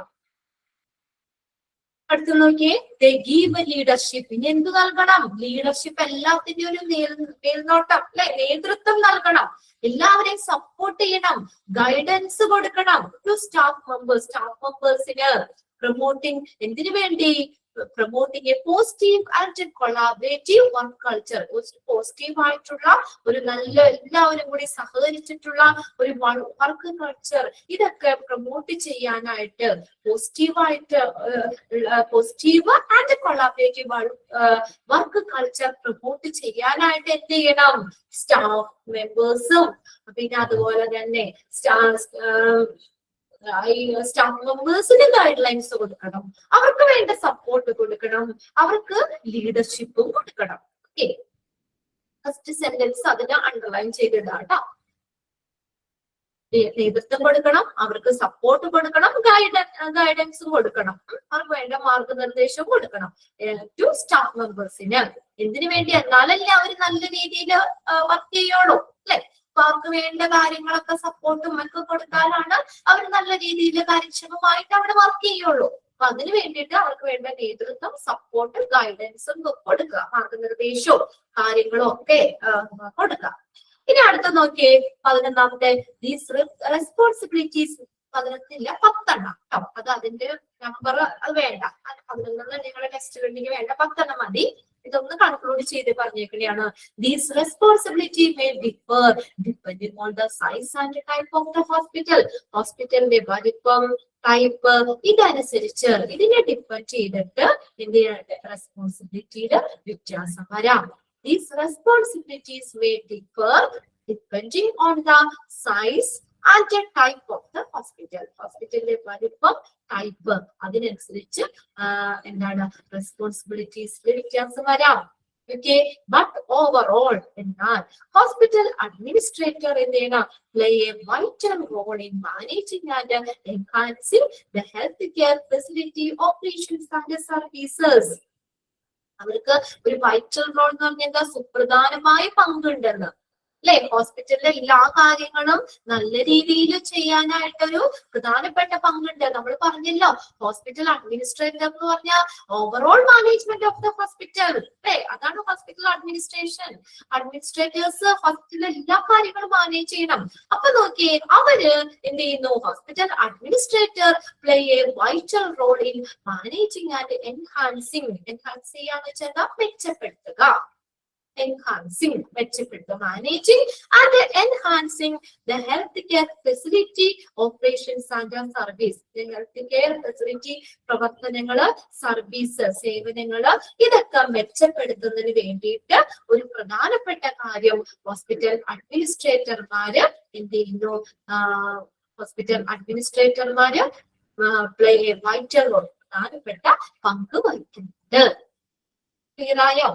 അടുത്ത് നോക്കിയേ, they give leadership. ഇനി എന്ത് നൽകണം? ലീഡർഷിപ്പ്, എല്ലാത്തിന്റെ ഒരു മേൽനോട്ടം അല്ലെ, നേതൃത്വം നൽകണം, എല്ലാവരെയും സപ്പോർട്ട് ചെയ്യണം, ഗൈഡൻസ് കൊടുക്കണം. To staff മെമ്പേഴ്സിന്. പ്രൊമോട്ടിംഗ്, എന്തിനു വേണ്ടി? Promoting A positive and collaborative work culture. Positive ആയിട്ടുള്ള ഒരു നല്ല, എല്ലാവരും കൂടി സഹകരിച്ചിട്ടുള്ള ഒരു വർക്ക് കൾച്ചർ, ഇതൊക്കെ പ്രൊമോട്ട് ചെയ്യാനായിട്ട് positive and collaborative work culture promote ചെയ്യാനായിട്ട് എന്ത് ചെയ്യണം? സ്റ്റാഫ് മെമ്പേഴ്സും പിന്നെ അതുപോലെ തന്നെ സ്റ്റാഫ് മെമ്പേഴ്സിന് ഗൈഡ് ലൈൻസ് കൊടുക്കണം, അവർക്ക് വേണ്ട സപ്പോർട്ട് കൊടുക്കണം, അവർക്ക് ലീഡർഷിപ്പും കൊടുക്കണം. ഓക്കെ, ഫസ്റ്റ് സെന്റൻസ് അതിന് അണ്ടർലൈൻ ചെയ്തിടാട്ടോ. നേതൃത്വം കൊടുക്കണം, അവർക്ക് സപ്പോർട്ട് കൊടുക്കണം, ഗൈഡൻസ് കൊടുക്കണം, അവർക്ക് വേണ്ട മാർഗനിർദ്ദേശം കൊടുക്കണം ടു സ്റ്റാഫ് മെമ്പേഴ്സിന്. എന്തിനു വേണ്ടി? എന്നാലല്ലേ അവർ നല്ല രീതിയിൽ വർക്ക് ചെയ്യുള്ളൂ അല്ലെ? അപ്പൊ അവർക്ക് വേണ്ട കാര്യങ്ങളൊക്കെ സപ്പോർട്ടും ഒക്കെ കൊടുത്താലാണ് അവർ നല്ല രീതിയിൽ കാര്യക്ഷമമായിട്ട് അവിടെ വർക്ക് ചെയ്യുള്ളൂ. അപ്പൊ അതിന് വേണ്ടിയിട്ട് അവർക്ക് വേണ്ട നേതൃത്വം, സപ്പോർട്ട്, ഗൈഡൻസും കൊടുക്കുക, മാർഗനിർദ്ദേശവും കാര്യങ്ങളും ഒക്കെ കൊടുക്കുക. ഇനി അടുത്ത നോക്കിയേ 11ാമത്തെ ദീസ് റെസ്പോൺസിബിലിറ്റീസ്. 11 10 അത് അതിന്റെ നമ്പർ അത് വേണ്ട, 11 നിങ്ങളുടെ ടെസ്റ്റ് വേണ്ടിക്ക് വേണ്ട, 10 മതി. ഇതൊന്ന് കൺക്ലൂഡ് ചെയ്ത് പറഞ്ഞേക്കുകയാണ്. These responsibility may differ depending on the size and type of the hospital. ഹോസ്പിറ്റലിന്റെ വലിപ്പം, ടൈപ്പ്, ഇതനുസരിച്ച് ഇതിനെ ഡിപ്പെൻഡ് ചെയ്തിട്ട് ഇതിന്റെ റെസ്പോൺസിബിലിറ്റിയുടെ വ്യത്യാസം വരാം. These responsibilities may differ depending on the size and the type of the hospital. ഹോസ്പിറ്റലിന്റെ വലിപ്പം, ടൈപ്പ്, അതിനനുസരിച്ച് എന്താണ് റെസ്പോൺസിബിലിറ്റീസിലെ വ്യത്യാസം വരാം. ഓക്കെ, ബട്ട് ഓവറോൾ എന്നാൽ ഹോസ്പിറ്റൽ അഡ്മിനിസ്ട്രേറ്റർ എന്താണ് play a vital role in managing and enhancing the health care facility operations and services. അവർക്ക് ഒരു വൈറ്റൽ റോൾ എന്ന് പറഞ്ഞാൽ എന്താ? സുപ്രധാനമായ പങ്കുണ്ടെന്ന് അല്ലെ? ഹോസ്പിറ്റലിലെ എല്ലാ കാര്യങ്ങളും നല്ല രീതിയിൽ ചെയ്യാനായിട്ടൊരു പ്രധാനപ്പെട്ട പങ്കുണ്ട്. നമ്മൾ പറഞ്ഞല്ലോ, ഹോസ്പിറ്റൽ അഡ്മിനിസ്ട്രേറ്റർ എന്ന് പറഞ്ഞാൽ overall management of the hospital അല്ലെ? അതാണ് ഹോസ്പിറ്റൽ അഡ്മിനിസ്ട്രേഷൻ. അഡ്മിനിസ്ട്രേറ്റേഴ്സ് ഹോസ്പിറ്റലിലെ എല്ലാ കാര്യങ്ങളും മാനേജ് ചെയ്യണം. അപ്പൊ നോക്കിയേ, അവര് എന്ത് ചെയ്യുന്നു? Hospital administrator play a vital role in managing and enhancing. Enhance ചെയ്യാന്ന് വെച്ചാൽ മെച്ചപ്പെടുത്തുക. Enhancing, മെച്ചപ്പെടുത്തുക. Managing and enhancing the healthcare facility operations and service. The healthcare facility പ്രവർത്തനങ്ങള്, സർവീസ്, സേവനങ്ങള്, ഇതൊക്കെ മെച്ചപ്പെടുത്തുന്നതിന് വേണ്ടിയിട്ട് ഒരു പ്രധാനപ്പെട്ട കാര്യം ഹോസ്പിറ്റൽ അഡ്മിനിസ്ട്രേറ്റർമാര് എന്ത് ചെയ്യുന്നു? ഹോസ്പിറ്റൽ അഡ്മിനിസ്ട്രേറ്റർമാര് പ്ലേ എ വൈറ്റൽ റോൾ, പ്രധാനപ്പെട്ട പങ്ക് വഹിക്കുന്നുണ്ട്. ക്ലിയർ ആയോ?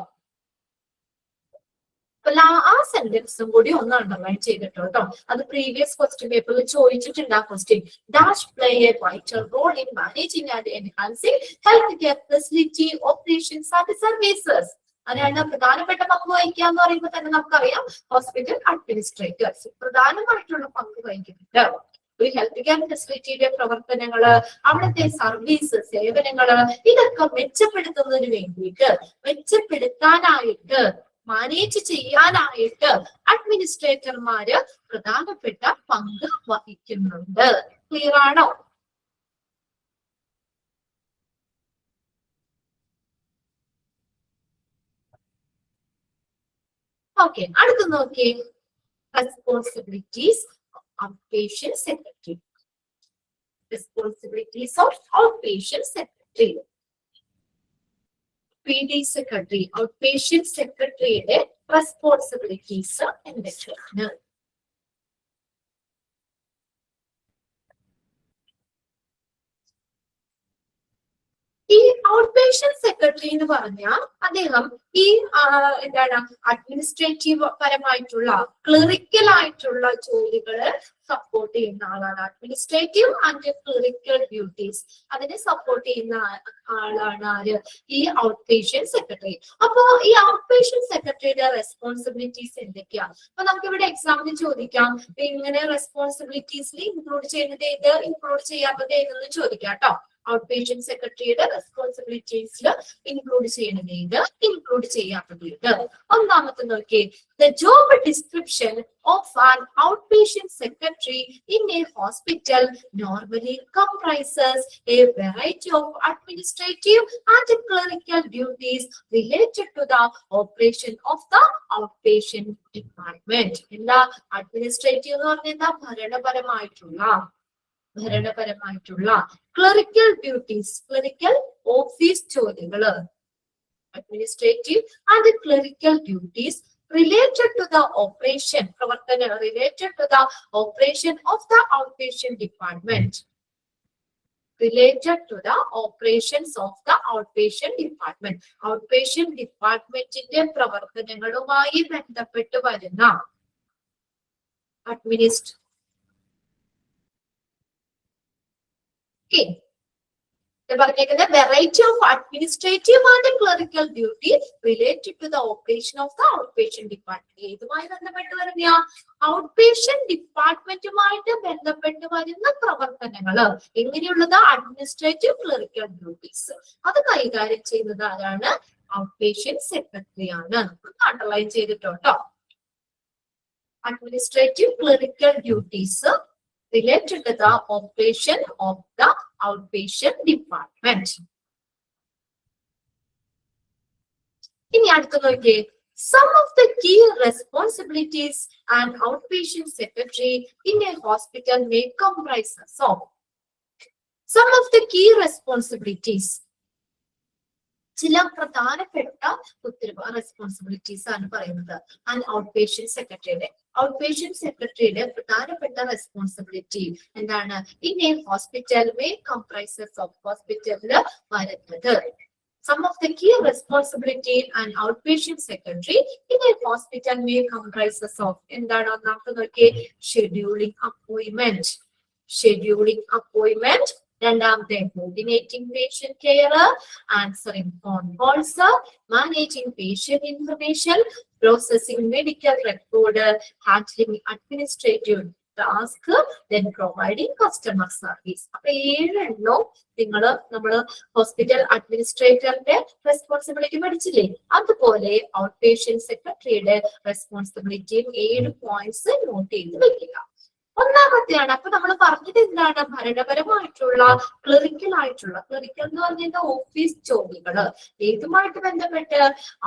ആ സെന്റൻസും കൂടി ഒന്ന് അണ്ടർലൈൻ ചെയ്തിട്ടോ കേട്ടോ. അത് പ്രീവിയസ് ക്വസ്റ്റ്യൻ പേപ്പറിൽ ചോദിച്ചിട്ടുണ്ട്. ആ question dash play a vital role in managing and enhancing health care facility operations and services. അതിനാണ് പ്രധാനപ്പെട്ട പങ്ക് വഹിക്കുക എന്ന് പറയുമ്പോൾ തന്നെ നമുക്കറിയാം ഹോസ്പിറ്റൽ അഡ്മിനിസ്ട്രേറ്റേഴ്സ് പ്രധാനമായിട്ടുള്ള പങ്ക് വഹിക്കുന്നുണ്ട്. ഒരു ഹെൽത്ത് കെയർ ഫെസിലിറ്റിയുടെ പ്രവർത്തനങ്ങള്, അവിടുത്തെ സർവീസ്, സേവനങ്ങള്, ഇതൊക്കെ മെച്ചപ്പെടുത്തുന്നതിന് വേണ്ടിയിട്ട്, മെച്ചപ്പെടുത്താനായിട്ട്, മാനേജ് ചെയ്യാനായിട്ട് അഡ്മിനിസ്ട്രേറ്റർമാര് പ്രധാനപ്പെട്ട പങ്ക് വഹിക്കുന്നുണ്ട്. ക്ലിയർ ആണോ? ഓക്കെ, അടുത്ത് നോക്കിയേ responsibilities of patient secretary. Responsibilities of out patient secretary. PD secretary, out patient സെക്രട്ടറിയുടെ റെസ്പോൺസിബിലിറ്റീസ് എന്തൊക്കെയാണ്? ഈ ഔട്ട് പേഷ്യന്റ് സെക്രട്ടറി എന്ന് പറഞ്ഞാൽ അദ്ദേഹം ഈ എന്താണ് അഡ്മിനിസ്ട്രേറ്റീവ് പരമായിട്ടുള്ള, ക്ലറിക്കൽ ആയിട്ടുള്ള ജോലികള് സപ്പോർട്ട് ചെയ്യുന്ന ആളാണ്. അഡ്മിനിസ്ട്രേറ്റീവ് ആൻഡ് ക്ലറിക്കൽ ഡ്യൂട്ടീസ് അതിനെ സപ്പോർട്ട് ചെയ്യുന്ന ആളാണ് ആര്? ഈ ഔട്ട് പേഷ്യന്റ് സെക്രട്ടറി. അപ്പോ ഈ ഔട്ട് പേഷ്യന്റ് സെക്രട്ടറിയുടെ റെസ്പോൺസിബിലിറ്റീസ് എന്തൊക്കെയാണ്? അപ്പൊ നമുക്ക് ഇവിടെ എക്സാമിന് ചോദിക്കാം, ഇങ്ങനെ റെസ്പോൺസിബിലിറ്റീസിൽ ഇൻക്ലൂഡ് ചെയ്യുന്നത് ഏത്, ഇൻക്ലൂഡ് ചെയ്യാത്തത് ഏതെന്ന് ചോദിക്കാം കേട്ടോ. ഔട്ട് പേഷ്യന്റ് സെക്രട്ടറിയുടെ റെസ്പോൺസിബിലിറ്റീസിൽ ഇൻക്ലൂഡ് ചെയ്യണത് ഏത്, ഇൻക്ലൂഡ് ചെയ്യാത്തത് ഏത്? ഒന്നാമത്തെ നോക്കിയേ, the job description of an outpatient secretary in a hospital normally comprises a variety of administrative and clerical duties related to the operation of the outpatient department. എന്താ administrative എന്ന് പറഞ്ഞാൽ എന്താ? ഭരണപരമായിട്ടുള്ള ക്ലറിക്കൽ ഡ്യൂട്ടീസ്, ക്ലറിക്കൽ ഓഫീസ് ജോലികള്, administrative and clerical duties related to the operation, പ്രവർത്തന related to the operation of the outpatient department. related to the operations of the outpatient department. Outpatient ഡിപ്പാർട്ട്മെന്റിന്റെ പ്രവർത്തനങ്ങളുമായി ബന്ധപ്പെട്ട് വരുന്ന പറഞ്ഞേക്കുന്നത് variety of administrative and clerical duty related to the operation of the outpatient department. ഏതുമായി ബന്ധപ്പെട്ട് വരുന്ന outpatient ഡിപ്പാർട്ട്മെന്റുമായിട്ട് ബന്ധപ്പെട്ട് വരുന്ന പ്രവർത്തനങ്ങൾ എങ്ങനെയുള്ളത് അഡ്മിനിസ്ട്രേറ്റീവ് ക്ലറിക്കൽ ഡ്യൂട്ടീസ് അത് കൈകാര്യം ചെയ്യുന്നത് ആരാണ്? ഔട്ട്പേഷ്യന്റ് സെക്രട്ടറി ആണ്. അണ്ടർലൈൻ ചെയ്തിട്ടുണ്ടോ? Administrative clerical duties related to the operation of the outpatient department. ഇനി അടുത്ത നോക്കിയേ, some of the key responsibilities an outpatient secretary in a hospital may comprise of. Some of the key responsibilities, ചില പ്രധാനപ്പെട്ട responsibilities ആണ് പറയുന്നത് outpatient സെക്രട്ടറിയുടെ. Outpatient സെക്രട്ടറിയുടെ പ്രധാനപ്പെട്ട റെസ്പോൺസിബിലിറ്റി എന്താണ്? In A hospital may comprises of ഹോസ്പിറ്റലില് വരുന്നത്. Some of the key responsibility an outpatient secretary in a hospital may comprises of എന്താണ്? ഒന്നാമത്തെ നോക്കിയേ, ഷെഡ്യൂളിംഗ് അപ്പോയിന്റ്മെന്റ്. രണ്ടാമത്തെ coordinating patient care, answering phone calls, managing patient information, processing medical record, handling administrative task, then providing customer service. അപ്പൊ 7 എണ്ണവും നമ്മള് hospital അഡ്മിനിസ്ട്രേറ്ററിന്റെ responsibility പഠിച്ചില്ലേ? അതുപോലെ out patient സെക്രട്ടറിയുടെ റെസ്പോൺസിബിലിറ്റിയും 7 പോയിന്റ്സ് നോട്ട് ചെയ്ത് വെക്കുക. ഒന്നാമത്തെയാണ്. അപ്പൊ നമ്മൾ പറഞ്ഞത് എന്താണ്? ഭരണപരമായിട്ടുള്ള ക്ലറിക്കൽ എന്ന് പറഞ്ഞാൽ ഓഫീസ് ജോലികള് ഏതുമായിട്ട് ബന്ധപ്പെട്ട്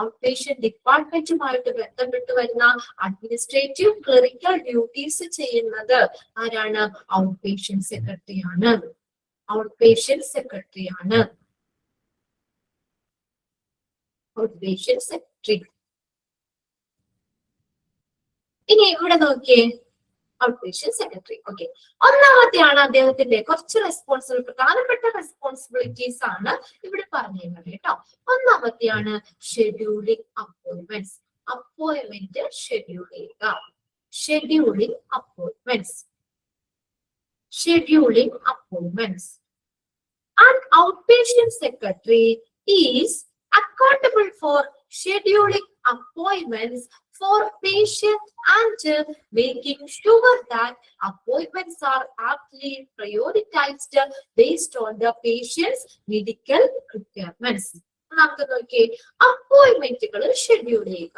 ഔട്ട്പേഷ്യന്റ് ഡിപ്പാർട്ട്മെന്റുമായിട്ട് ബന്ധപ്പെട്ട് വരുന്ന അഡ്മിനിസ്ട്രേറ്റീവ് ക്ലറിക്കൽ ഡ്യൂട്ടീസ് ചെയ്യുന്നത് ആരാണ്? ഔട്ട്പേഷ്യന്റ് സെക്രട്ടറിയാണ്. ഇനി ഇവിടെ നോക്കിയേ, ഔട്ട്പേഷ്യന്റ് സെക്രട്ടറി. ഓക്കെ, ഒന്നാമത്തെയാണ് അദ്ദേഹത്തിന്റെ കുറച്ച് പ്രധാനപ്പെട്ട റെസ്പോൺസിബിലിറ്റീസ് ആണ് ഇവിടെ പറഞ്ഞിരുന്നത് കേട്ടോ. ഒന്നാമത്തെയാണ് ഷെഡ്യൂളിംഗ് അപ്പോയിന്റ്മെന്റ്സ്. അപ്പോയിന്റ്മെന്റ് ഷെഡ്യൂൾ ചെയ്യുക. Scheduling appointments. An outpatient secretary is accountable for scheduling appointments for patients and making sure that appointments are aptly prioritized based on the patient's medical requirements. നമുക്ക് നോക്കിയേ, അപ്പോയിന്റ്മെന്റുകൾ schedule ചെയ്യുക.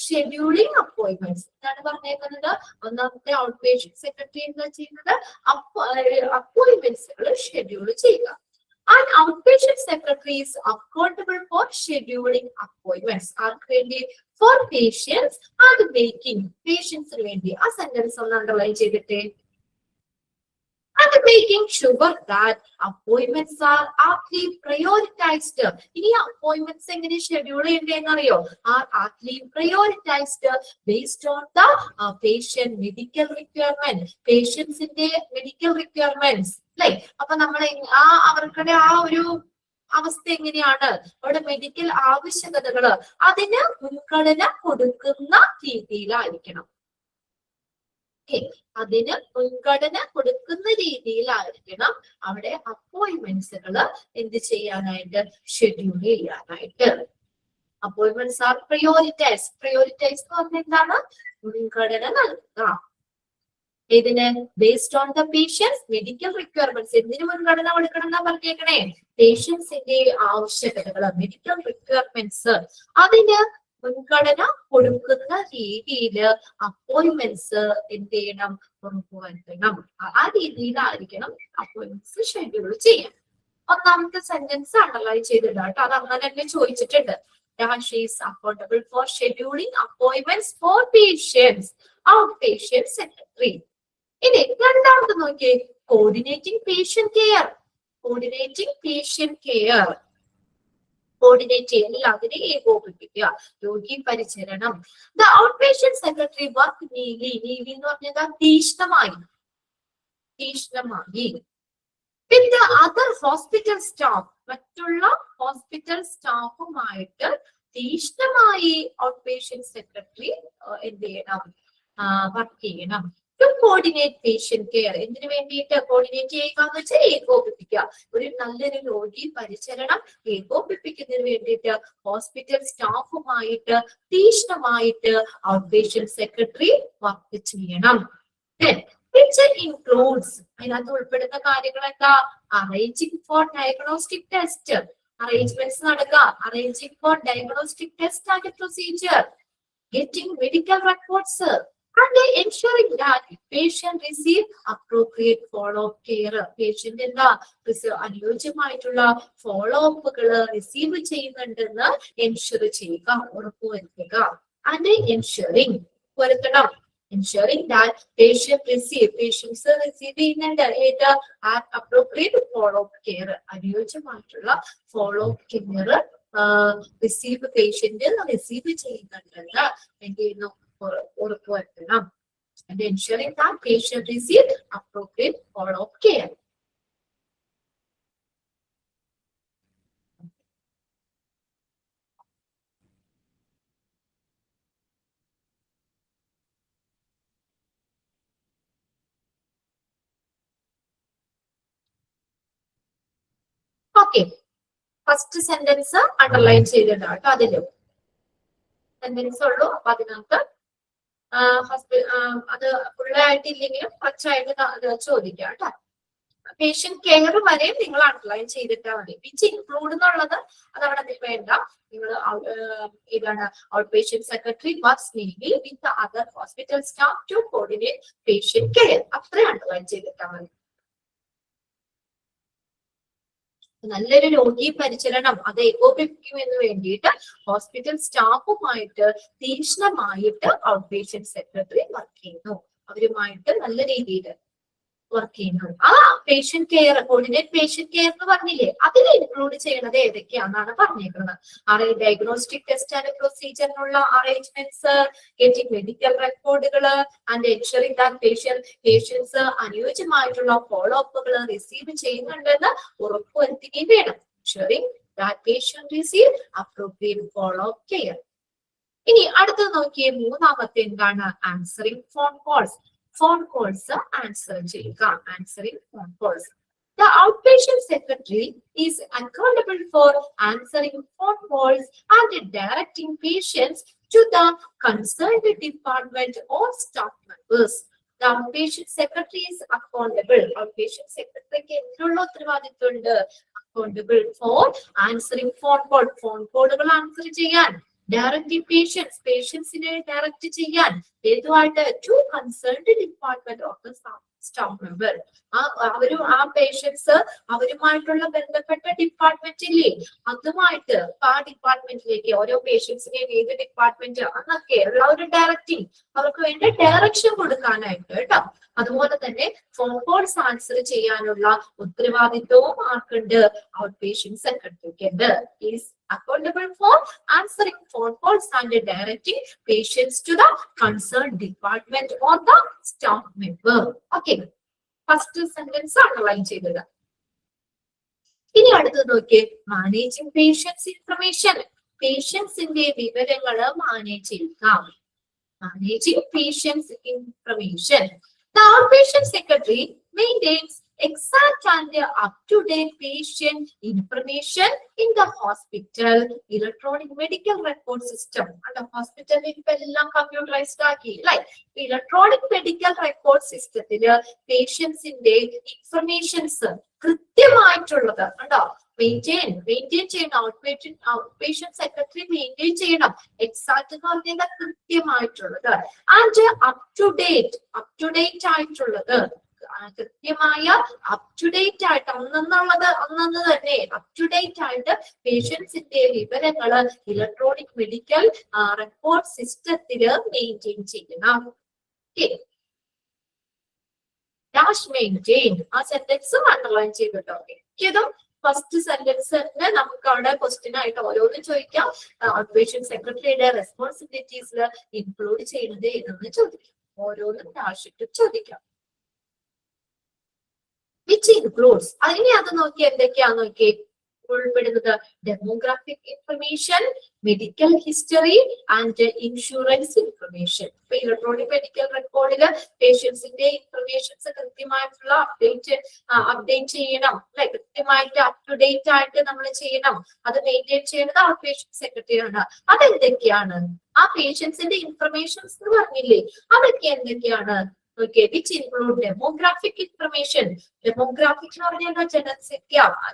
Scheduling appointments എന്താണ് പറഞ്ഞേക്കുന്നത്? ഒന്നാമത്തെ out patient secretary എന്താ ചെയ്യുന്നത്? അപ്പോയിന്റ്മെന്റ്സുകൾ schedule ചെയ്യുക. An outpatient secretary is accountable for scheduling appointments. ആർക്ക് വേണ്ടി? For patients and making patientsന് വേണ്ടി. ആ സെന്റൻസ് ഒന്ന് അണ്ടർലൈൻ ചെയ്തിട്ടേ. And making sure that appointments are aptly prioritized. ഇനി അപ്പോയിന്റ്മെന്റ്സ് എങ്ങനെ ഷെഡ്യൂൾ ചെയ്യേണ്ടതെന്ന് അറിയോ? Are aptly prioritized based on the patient medical requirement. പേഷ്യൻസിന്റെ മെഡിക്കൽ റിക്വയർമെന്റ്സ് അല്ലെ? അപ്പൊ നമ്മൾ അവർക്കുടെ ആ ഒരു അവസ്ഥ എങ്ങനെയാണ്? അവിടെ മെഡിക്കൽ ആവശ്യകതകള് അതിന് മുൻഗണന കൊടുക്കുന്ന രീതിയിലായിരിക്കണം. അതിന് മുൻഗണന കൊടുക്കുന്ന രീതിയിലായിരിക്കണം അവിടെ അപ്പോയിന്റ്മെന്റ്സുകള് എന്ത് ചെയ്യാനായിട്ട്? ഷെഡ്യൂൾ ചെയ്യാനായിട്ട്. അപ്പോയിന്റ്മെന്റ്സ് ആർ പ്രയോറിറ്റൈസ് എന്ന് പറഞ്ഞാൽ എന്താണ്? മുൻഗണന നൽകുക. ഇതിന് based on the patients medical requirements. എന്തിനു മുൻഗണന കൊടുക്കണം എന്നാ പറഞ്ഞേക്കണേ? പേഷ്യൻസിന്റെ ആവശ്യകതകള് മെഡിക്കൽ റിക്വയർമെന്റ്സ് അതിന് മുൻഗണന കൊടുക്കുന്ന രീതിയില് അപ്പോയിന്റ്മെന്റ്സ് എന്ത് ചെയ്യണം? ഉറപ്പുവരുത്തണം. ആ രീതിയിലായിരിക്കണം അപ്പോയിന്റ്മെന്റ്സ് ഷെഡ്യൂൾ ചെയ്യാൻ. ഒന്നാമത്തെ സെന്റൻസ് അണ്ടർലൈൻ ചെയ്തിട്ടുണ്ട് കേട്ടോ. അത് അങ്ങനെ തന്നെ ചോദിച്ചിട്ടുണ്ട്. She is accountable for scheduling appointments for patients. Outpatient secretary. ഇനി രണ്ടാമത് നോക്കിയേ, കോർഡിനേറ്റിംഗ് പേഷ്യന്റ് കെയർ. കോർഡിനേറ്റ് ചെയ്യുക, എല്ലാത്തിനെയും ഏകോപിപ്പിക്കുക. രോഗി പരിചരണം. The outpatient secretary work Neeli എന്ന് പറഞ്ഞാൽ തീഷ്ണമായി with the other hospital staff, മറ്റുള്ള ഹോസ്പിറ്റൽ സ്റ്റാഫുമായിട്ട് തീഷ്ണമായി ഔട്ട് പേഷ്യന്റ് സെക്രട്ടറി എന്ത് ചെയ്യണം, വർക്ക് ചെയ്യണം. ടു കോർഡിനേറ്റ് പേഷ്യന്റ് കെയർ, എന്തിനു വേണ്ടിയിട്ട് കോർഡിനേറ്റ് ചെയ്യുക എന്ന് വെച്ചാൽ ഏകോപിപ്പിക്കുക. ഒരു നല്ലൊരു രോഗി പരിചരണം ഏകോപിപ്പിക്കുന്നതിന് വേണ്ടിയിട്ട് ഹോസ്പിറ്റൽ സ്റ്റാഫുമായിട്ട് തീഷ്ണമായിട്ട് ഔട്ട് പേഷ്യന്റ് സെക്രട്ടറി വർക്ക് ചെയ്യണം. which includes, അതിനകത്ത് ഉൾപ്പെടുന്ന കാര്യങ്ങൾ എന്താ? Arranging for diagnostic test, arrangements നടക്കുക. Arranging for diagnostic test and procedure, getting medical records and ensuring that patient receive appropriate follow-up care. Patient എന്താ അനുയോജ്യമായിട്ടുള്ള ഫോളോ അപ്പുകൾ റിസീവ് ചെയ്യുന്നുണ്ടെന്ന് എൻഷുർ ചെയ്യുക, ഉറപ്പുവരുത്തുക. and ensuring വരുത്തണം, ensuring that patients receive ചെയ്യുന്നുണ്ട് ഏത് appropriate follow-up care, അനുയോജ്യമായിട്ടുള്ള follow-up care receive patient receive ചെയ്യുന്നുണ്ടെന്ന് എന്ത് ചെയ്യുന്നു, ഉറപ്പുവരുത്തണം. And ensuring that patient receive appropriate follow-up care. Okay. First sentence underline ചെയ്തിട്ടാണ് അതില് സെന്റൻസ് ഉള്ളൂ. അപ്പൊ അതിനകത്ത് അത് ഫുള്ളായിട്ടില്ലെങ്കിലും കുറച്ചായിട്ട് ചോദിക്കാം കേട്ടോ. പേഷ്യന്റ് കെയർ വരെ നിങ്ങൾ അണ്ടർലൈൻ ചെയ്തിട്ടാൽ മതി. വിച്ച് ഇൻക്ലൂഡ് എന്നുള്ളത് അത് അവിടെ വേണ്ട. നിങ്ങൾ ഇതാണ് out patient secretary works mainly with other hospital staff to coordinate patient care, അത്രയും അണ്ടർലൈൻ ചെയ്തിട്ടാൽ മതി. നല്ലൊരു രോഗി പരിചരണം അത് ഏകോപിപ്പിക്കുമെന്ന് വേണ്ടിയിട്ട് ഹോസ്പിറ്റൽ സ്റ്റാഫുമായിട്ട് തീക്ഷ്ണമായിട്ട് ഔട്ട് പേഷ്യന്റ് സെക്രട്ടറി വർക്ക് ചെയ്യുന്നു. അവരുമായിട്ട് നല്ല രീതിയിൽ വർക്ക് ചെയ്യുന്നു. ആ patient care, coordinate patient care എന്ന് പറഞ്ഞില്ലേ, അതിൽ ഇൻക്ലൂഡ് ചെയ്യുന്നത് ഏതൊക്കെയാണെന്നാണ് പറഞ്ഞേക്കുന്നത്. ഡയഗ്നോസ്റ്റിക് ടെസ്റ്റ് ആൻഡ് പ്രൊസീജിയറിനുള്ള അറേഞ്ച്മെന്റ്സ്, ഗെറ്റിംഗ് മെഡിക്കൽ റെക്കോർഡുകള് ആൻഡ് എൻഷറിംഗ് ദാറ്റ് പേഷ്യൻസ് അനുയോജ്യമായിട്ടുള്ള ഫോളോ അപ്പുകൾ റിസീവ് ചെയ്യുന്നുണ്ടെന്ന് ഉറപ്പുവരുത്തുകയും വേണം. Ensuring that patient receive appropriate follow up care. ഇനി അടുത്തത് നോക്കിയേ, മൂന്നാമത്തെ എന്താണ്? Answering phone calls. Phone calls answer ചെയ്യുക, answering phone calls. The outpatient secretary is accountable for answering phone calls and directing patients to the concerned department or staff members. The outpatient secretary is accountable. Outpatient secretary ക്ക് എന്നുള്ള ഉത്തരവാദിത്വമുണ്ട്? Accountable for answering phone call, phone കോളുകൾ answer ചെയ്യാൻ. Directing patientsനെ direct ചെയ്യാൻ ഏതുമായിട്ട്? To concerned department of the staff member. ആ patients അവരുമായിട്ടുള്ള ബന്ധപ്പെട്ട ഡിപ്പാർട്ട്മെന്റില്ലേ, അതുമായിട്ട് ആ ഡിപ്പാർട്ട്മെന്റിലേക്ക് ഓരോ പേഷ്യൻസിനെയും ഏത് ഡിപ്പാർട്ട്മെന്റ് എന്നൊക്കെ ഉള്ള ഒരു ഡയറക്റ്റിംഗ്, അവർക്ക് വേണ്ട ഡയറക്ഷൻ കൊടുക്കാനായിട്ട് കേട്ടോ. അതുപോലെ തന്നെ ഫോൺ കോൾസ് ആൻസർ ചെയ്യാനുള്ള ഉത്തരവാദിത്വവും ആർക്കുണ്ട്? ഔട്ട് പേഷ്യന്റ് സെക്രട്ടറിക്ക് ഉണ്ട്. Is accountable for answering phone calls and directing patients to the concerned department or the staff member. Okay, first sentence underline ചെയ്തത്. ഇനി അടുത്തത് നോക്കിയേ, മാനേജിംഗ് പേഷ്യൻസ് ഇൻഫർമേഷൻ. പേഷ്യൻസിന്റെ വിവരങ്ങൾ മാനേജ് ചെയ്യുക. Managing patients information. The outpatient secretary maintains exact and up-to-date patient information in the hospital electronic medical record system. And the hospital ഇപ്പോ എല്ലാം computerised ആക്കി അല്ലേ? ഇലക്ട്രോണിക് മെഡിക്കൽ റെക്കോർഡ് സിസ്റ്റത്തില് പേഷ്യൻസിന്റെ ഇൻഫർമേഷൻസ് കൃത്യമായിട്ടുള്ളത് ഉണ്ടോ maintain ചെയ്യണം. Out patient secretary maintain ചെയ്യണം. Exact എന്ന് പറഞ്ഞാൽ കൃത്യമായിട്ടുള്ളത്. And up to date ആയിട്ടുള്ളത്, കൃത്യമായ അപ് ടു ഡേറ്റ് ആയിട്ട് അന്നു തന്നെ അപ് ടു ഡേറ്റ് ആയിട്ട് പേഷ്യൻസിന്റെ വിവരങ്ങൾ ഇലക്ട്രോണിക് മെഡിക്കൽ റെക്കോർഡ് സിസ്റ്റത്തില് മെയിൻറ്റെയിൻ ചെയ്യണം. മെയിൻറ്റെയിൻ ആ സെന്റൻസും അണ്ടർലൈൻ ചെയ്തിട്ടോ. ഇതും ഫസ്റ്റ് സെന്റൻസിന് നമുക്ക് അവിടെ ക്വസ്റ്റ്യൻ ആയിട്ട് ഓരോന്നും ചോദിക്കാം. ഔട്ട് പേഷ്യന്റ് സെക്രട്ടറിയുടെ റെസ്പോൺസിബിലിറ്റീസിൽ ഇൻക്ലൂഡ് ചെയ്യുന്നത് ഏതെന്ന് ചോദിക്കാം. ഓരോന്നും ഡാഷിട്ട് ചോദിക്കാം. വിച്ച് ഇൻക്ലൂഡ്സ് അതിനെ അത് നോക്കി എന്തൊക്കെയാന്ന് നോക്കി ഉൾപ്പെടുന്നത് demographic information, medical history and insurance information. ഇപ്പൊ ഇലക്ട്രോണിക് മെഡിക്കൽ റെക്കോർഡില് പേഷ്യൻസിന്റെ ഇൻഫർമേഷൻസ് കൃത്യമായിട്ടുള്ള അപ്ഡേറ്റ് ചെയ്യണം അല്ലെ, കൃത്യമായിട്ട് അപ് ടു ഡേറ്റ് ആയിട്ട് നമ്മൾ ചെയ്യണം. അത് മെയിൻറ്റെയിൻ ചെയ്യുന്നത് ആ പേഷ്യന്റ് സെക്രട്ടറിയാണ്. അതെന്തൊക്കെയാണ് ആ പേഷ്യൻസിന്റെ ഇൻഫർമേഷൻസ് എന്ന് പറഞ്ഞില്ലേ, അതൊക്കെ എന്തൊക്കെയാണ്? Okay, which include demographic information. Demographic എന്ന് പറഞ്ഞാൽ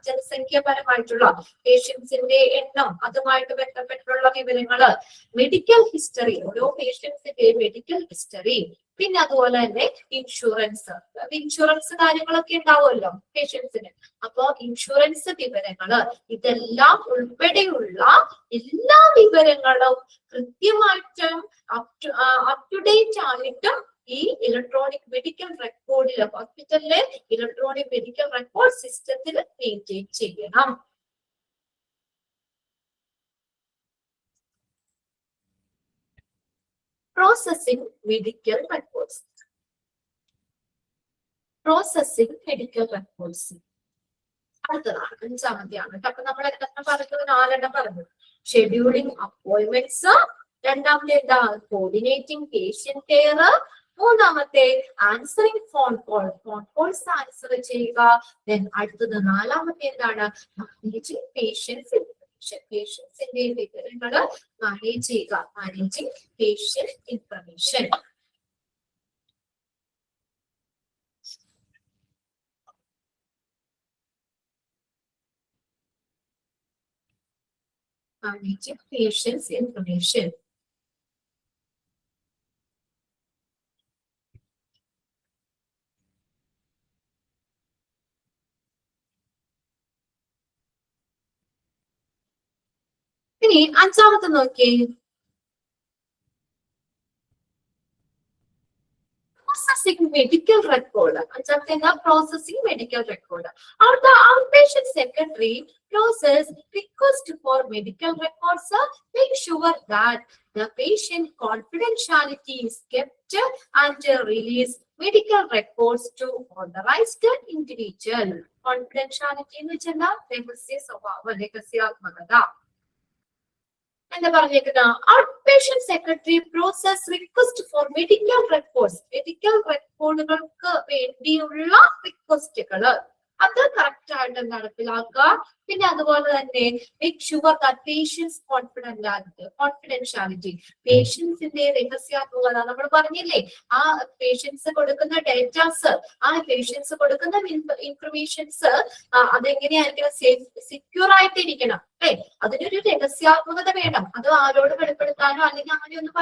ജനസംഖ്യാപരമായിട്ടുള്ള പേഷ്യൻസിന്റെ എണ്ണം, അതുമായിട്ട് ബന്ധപ്പെട്ടുള്ള വിവരങ്ങള്, മെഡിക്കൽ ഹിസ്റ്ററി, ഓരോ പേഷ്യൻസിന്റെ മെഡിക്കൽ ഹിസ്റ്ററി, പിന്നെ അതുപോലെ തന്നെ ഇൻഷുറൻസ് കാര്യങ്ങളൊക്കെ ഉണ്ടാവുമല്ലോ പേഷ്യൻസിന്. അപ്പൊ ഇൻഷുറൻസ് വിവരങ്ങള്, ഇതെല്ലാം ഉൾപ്പെടെയുള്ള എല്ലാ വിവരങ്ങളും കൃത്യമായിട്ടും അപ് ടു ഡേറ്റ് ആയിട്ടും ഈ ഇലക്ട്രോണിക് മെഡിക്കൽ റെക്കോർഡിൽ ഹോസ്പിറ്റലിലെ ഇലക്ട്രോണിക് മെഡിക്കൽ റെക്കോർഡ് സിസ്റ്റത്തിൽ മെയിൻറ്റെയിൻ ചെയ്യണം. Processing medical records. Processing medical records അടുത്തതാണ്, അഞ്ചാമത്തെയാണ്. അപ്പൊ നമ്മൾ എത്ര പറഞ്ഞു? 4 പറഞ്ഞു. ഷെഡ്യൂളിംഗ് അപ്പോയിന്റ്മെന്റ്സ്, രണ്ടാമത്തെ എന്താ? കോർഡിനേറ്റിംഗ് പേഷ്യന്റ് കെയർ, മൂന്നാമത്തെ ആൻസറിങ് ഫോൺ കോൾസ് ആൻസർ ചെയ്യുക. അടുത്തത് 4മത്തെ എന്താണ്? മാനേജിങ് പേഷ്യൻസിന്റെ വിവരങ്ങള് മാനേജ് ചെയ്യുക, managing patient information. Managing patients' information. ഇനി അഞ്ചാമത്തെ നോക്കിയേ, processing medical record. അഞ്ചാമത്തെ എന്താ? Processing medical record. The outpatient secretary process request for medical records, make sure that the patient confidentiality is kept and release medical records to authorized individual. Confidentiality എന്ന് വെച്ചാൽ രഹസ്യ സ്വഭാവം, രഹസ്യാത്മകത. എന്താ പറഞ്ഞേക്കുന്ന? Outpatient secretary process request for medical records. Medical റെക്കോർഡുകൾക്ക് വേണ്ടിയുള്ള റിക്വസ്റ്റുകള് അത് കറക്റ്റ് ആയിട്ട് നടപ്പിലാക്കുക. പിന്നെ അതുപോലെ തന്നെ make sure that patients confidentiality, പേഷ്യൻസിന്റെ രഹസ്യാത്മകത. നമ്മൾ പറഞ്ഞില്ലേ, ആ പേഷ്യൻസ് കൊടുക്കുന്ന ഡേറ്റാസ്, ആ പേഷ്യൻസ് കൊടുക്കുന്ന ഇൻഫർമേഷൻസ് അതെങ്ങനെയായിരിക്കണം? സെക്യൂർ ആയിട്ടിരിക്കണം അല്ലെ, അതിനൊരു രഹസ്യാത്മകത വേണം. അത് ആരോട് വെളിപ്പെടുത്താനോ അല്ലെങ്കിൽ അങ്ങനെയൊന്നും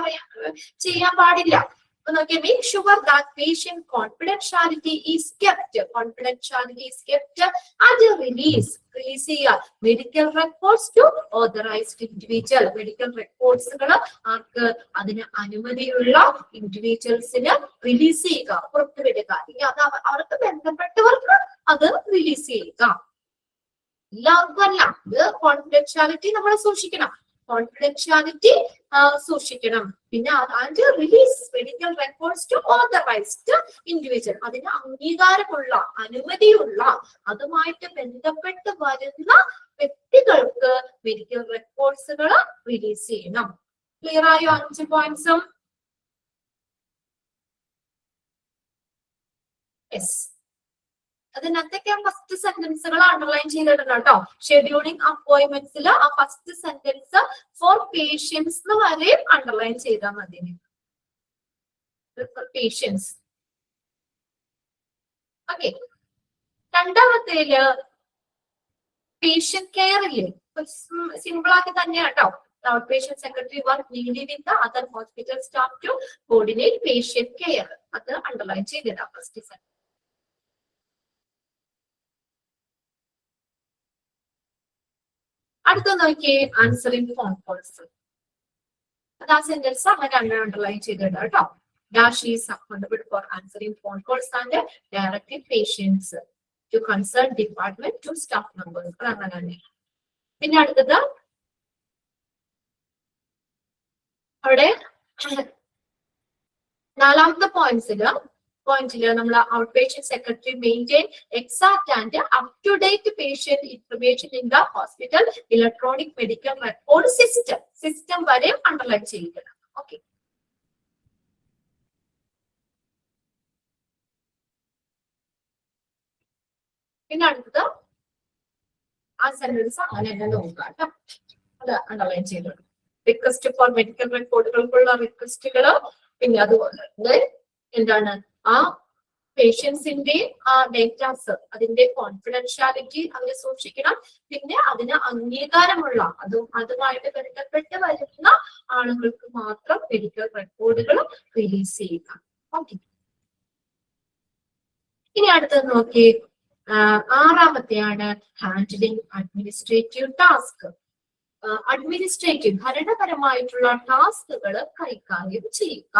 ചെയ്യാൻ പാടില്ല. Okay, make sure that patient confidentiality is kept. Confidentiality is kept and release medical records to authorized individual. Medical records ആർക്ക്? അതിന് അനുമതിയുള്ള ഇൻഡിവിജ്വൽസിന് റിലീസ് ചെയ്യുക, പുറത്തുവിടുക. അത് അവർക്ക് ബന്ധപ്പെട്ടവർക്ക് അത് റിലീസ് ചെയ്യുക. എല്ലാവർക്കും അല്ല. ഇത് കോൺഫിഡൻഷ്യാലിറ്റി നമ്മൾ സൂക്ഷിക്കണം, കോൺഫിഡൻഷ്യാലിറ്റി സൂക്ഷിക്കണം. പിന്നെ and release medical records to authorised individual, അതിന് അംഗീകാരമുള്ള, അനുമതിയുള്ള, അതുമായിട്ട് ബന്ധപ്പെട്ട് വരുന്ന വ്യക്തികൾക്ക് മെഡിക്കൽ റെക്കോർഡ്സുകൾ റിലീസ് ചെയ്യണം. ക്ലിയർ ആയോ 5 പോയിന്റ്സും? യെസ്. അതിനകത്തൊക്കെ ഫസ്റ്റ് സെന്റൻസുകൾ അണ്ടർലൈൻ ചെയ്തിട്ടുണ്ട് കേട്ടോ. ഷെഡ്യൂളിംഗ് അപ്പോയിന്റ്മെന്റ്സിൽ ആ ഫസ്റ്റ് സെന്റൻസ് ഫോർ പേഷ്യൻസ് എന്ന് വരെയും അണ്ടർലൈൻ ചെയ്താൽ മതി. പേഷ്യൻസ്. ഓക്കെ. രണ്ടാമത്തേല് പേഷ്യന്റ് കെയർ ഇല്ലേ, സിമ്പിൾ ആക്കി തന്നെയാണ് കേട്ടോ. Outpatient secretary work neatly with the other hospital staff to coordinate patient care. അത് അണ്ടർലൈൻ ചെയ്തതാ ഫസ്റ്റ് സെന്റൻസ്. അടുത്ത നോക്കിയേ, ആൻസറിംഗ് ഫോൺ കോൾസ്. അത് ആ സെന്റൻസ് അങ്ങനെ അണ്ടർലൈൻ ചെയ്തിട്ടുണ്ട് കേട്ടോ. Dash is accountable for answering phone calls and directing patients to concern department to staff members. അങ്ങനെ തന്നെ. പിന്നെ അടുത്തത് അവിടെ 4മത്തെ പോയിന്റ്സില് പോയിന്റില് നമ്മൾ out patient secretary maintain exact and up to date patient information in the hospital electronic medical record system വരെ അണ്ടർലൈൻ ചെയ്യിക്കണം. ഓക്കെ, പിന്നെ അടുത്തത് ആ സെന്റൻസ് അങ്ങനെ തന്നെ നോക്കാം കേട്ടോ. അത് അണ്ടർലൈൻ ചെയ്തോളൂ. റിക്വസ്റ്റ് ഫോർ മെഡിക്കൽ റെക്കോർഡുകൾക്കുള്ള റിക്വസ്റ്റുകൾ, പിന്നെ അതുപോലെ എന്താണ് ആ പേഷ്യൻസിന്റെ ആ ഡേറ്റാസ് അതിന്റെ കോൺഫിഡൻഷ്യാലിറ്റി അങ്ങനെ സൂക്ഷിക്കണം. പിന്നെ അതിന് അംഗീകാരമുള്ള അതുമായിട്ട് ബന്ധപ്പെട്ട് വരുന്ന ആളുകൾക്ക് മാത്രം മെഡിക്കൽ റെക്കോർഡുകൾ റിലീസ് ചെയ്യുക. ഓക്കെ, ഇനി അടുത്തത് നോക്കി, ആറാമത്തെയാണ് ഹാൻഡിലിംഗ് അഡ്മിനിസ്ട്രേറ്റീവ് ടാസ്ക്. അഡ്മിനിസ്ട്രേറ്റീവ് ഭരണപരമായിട്ടുള്ള ടാസ്കുകൾ കൈകാര്യം ചെയ്യുക.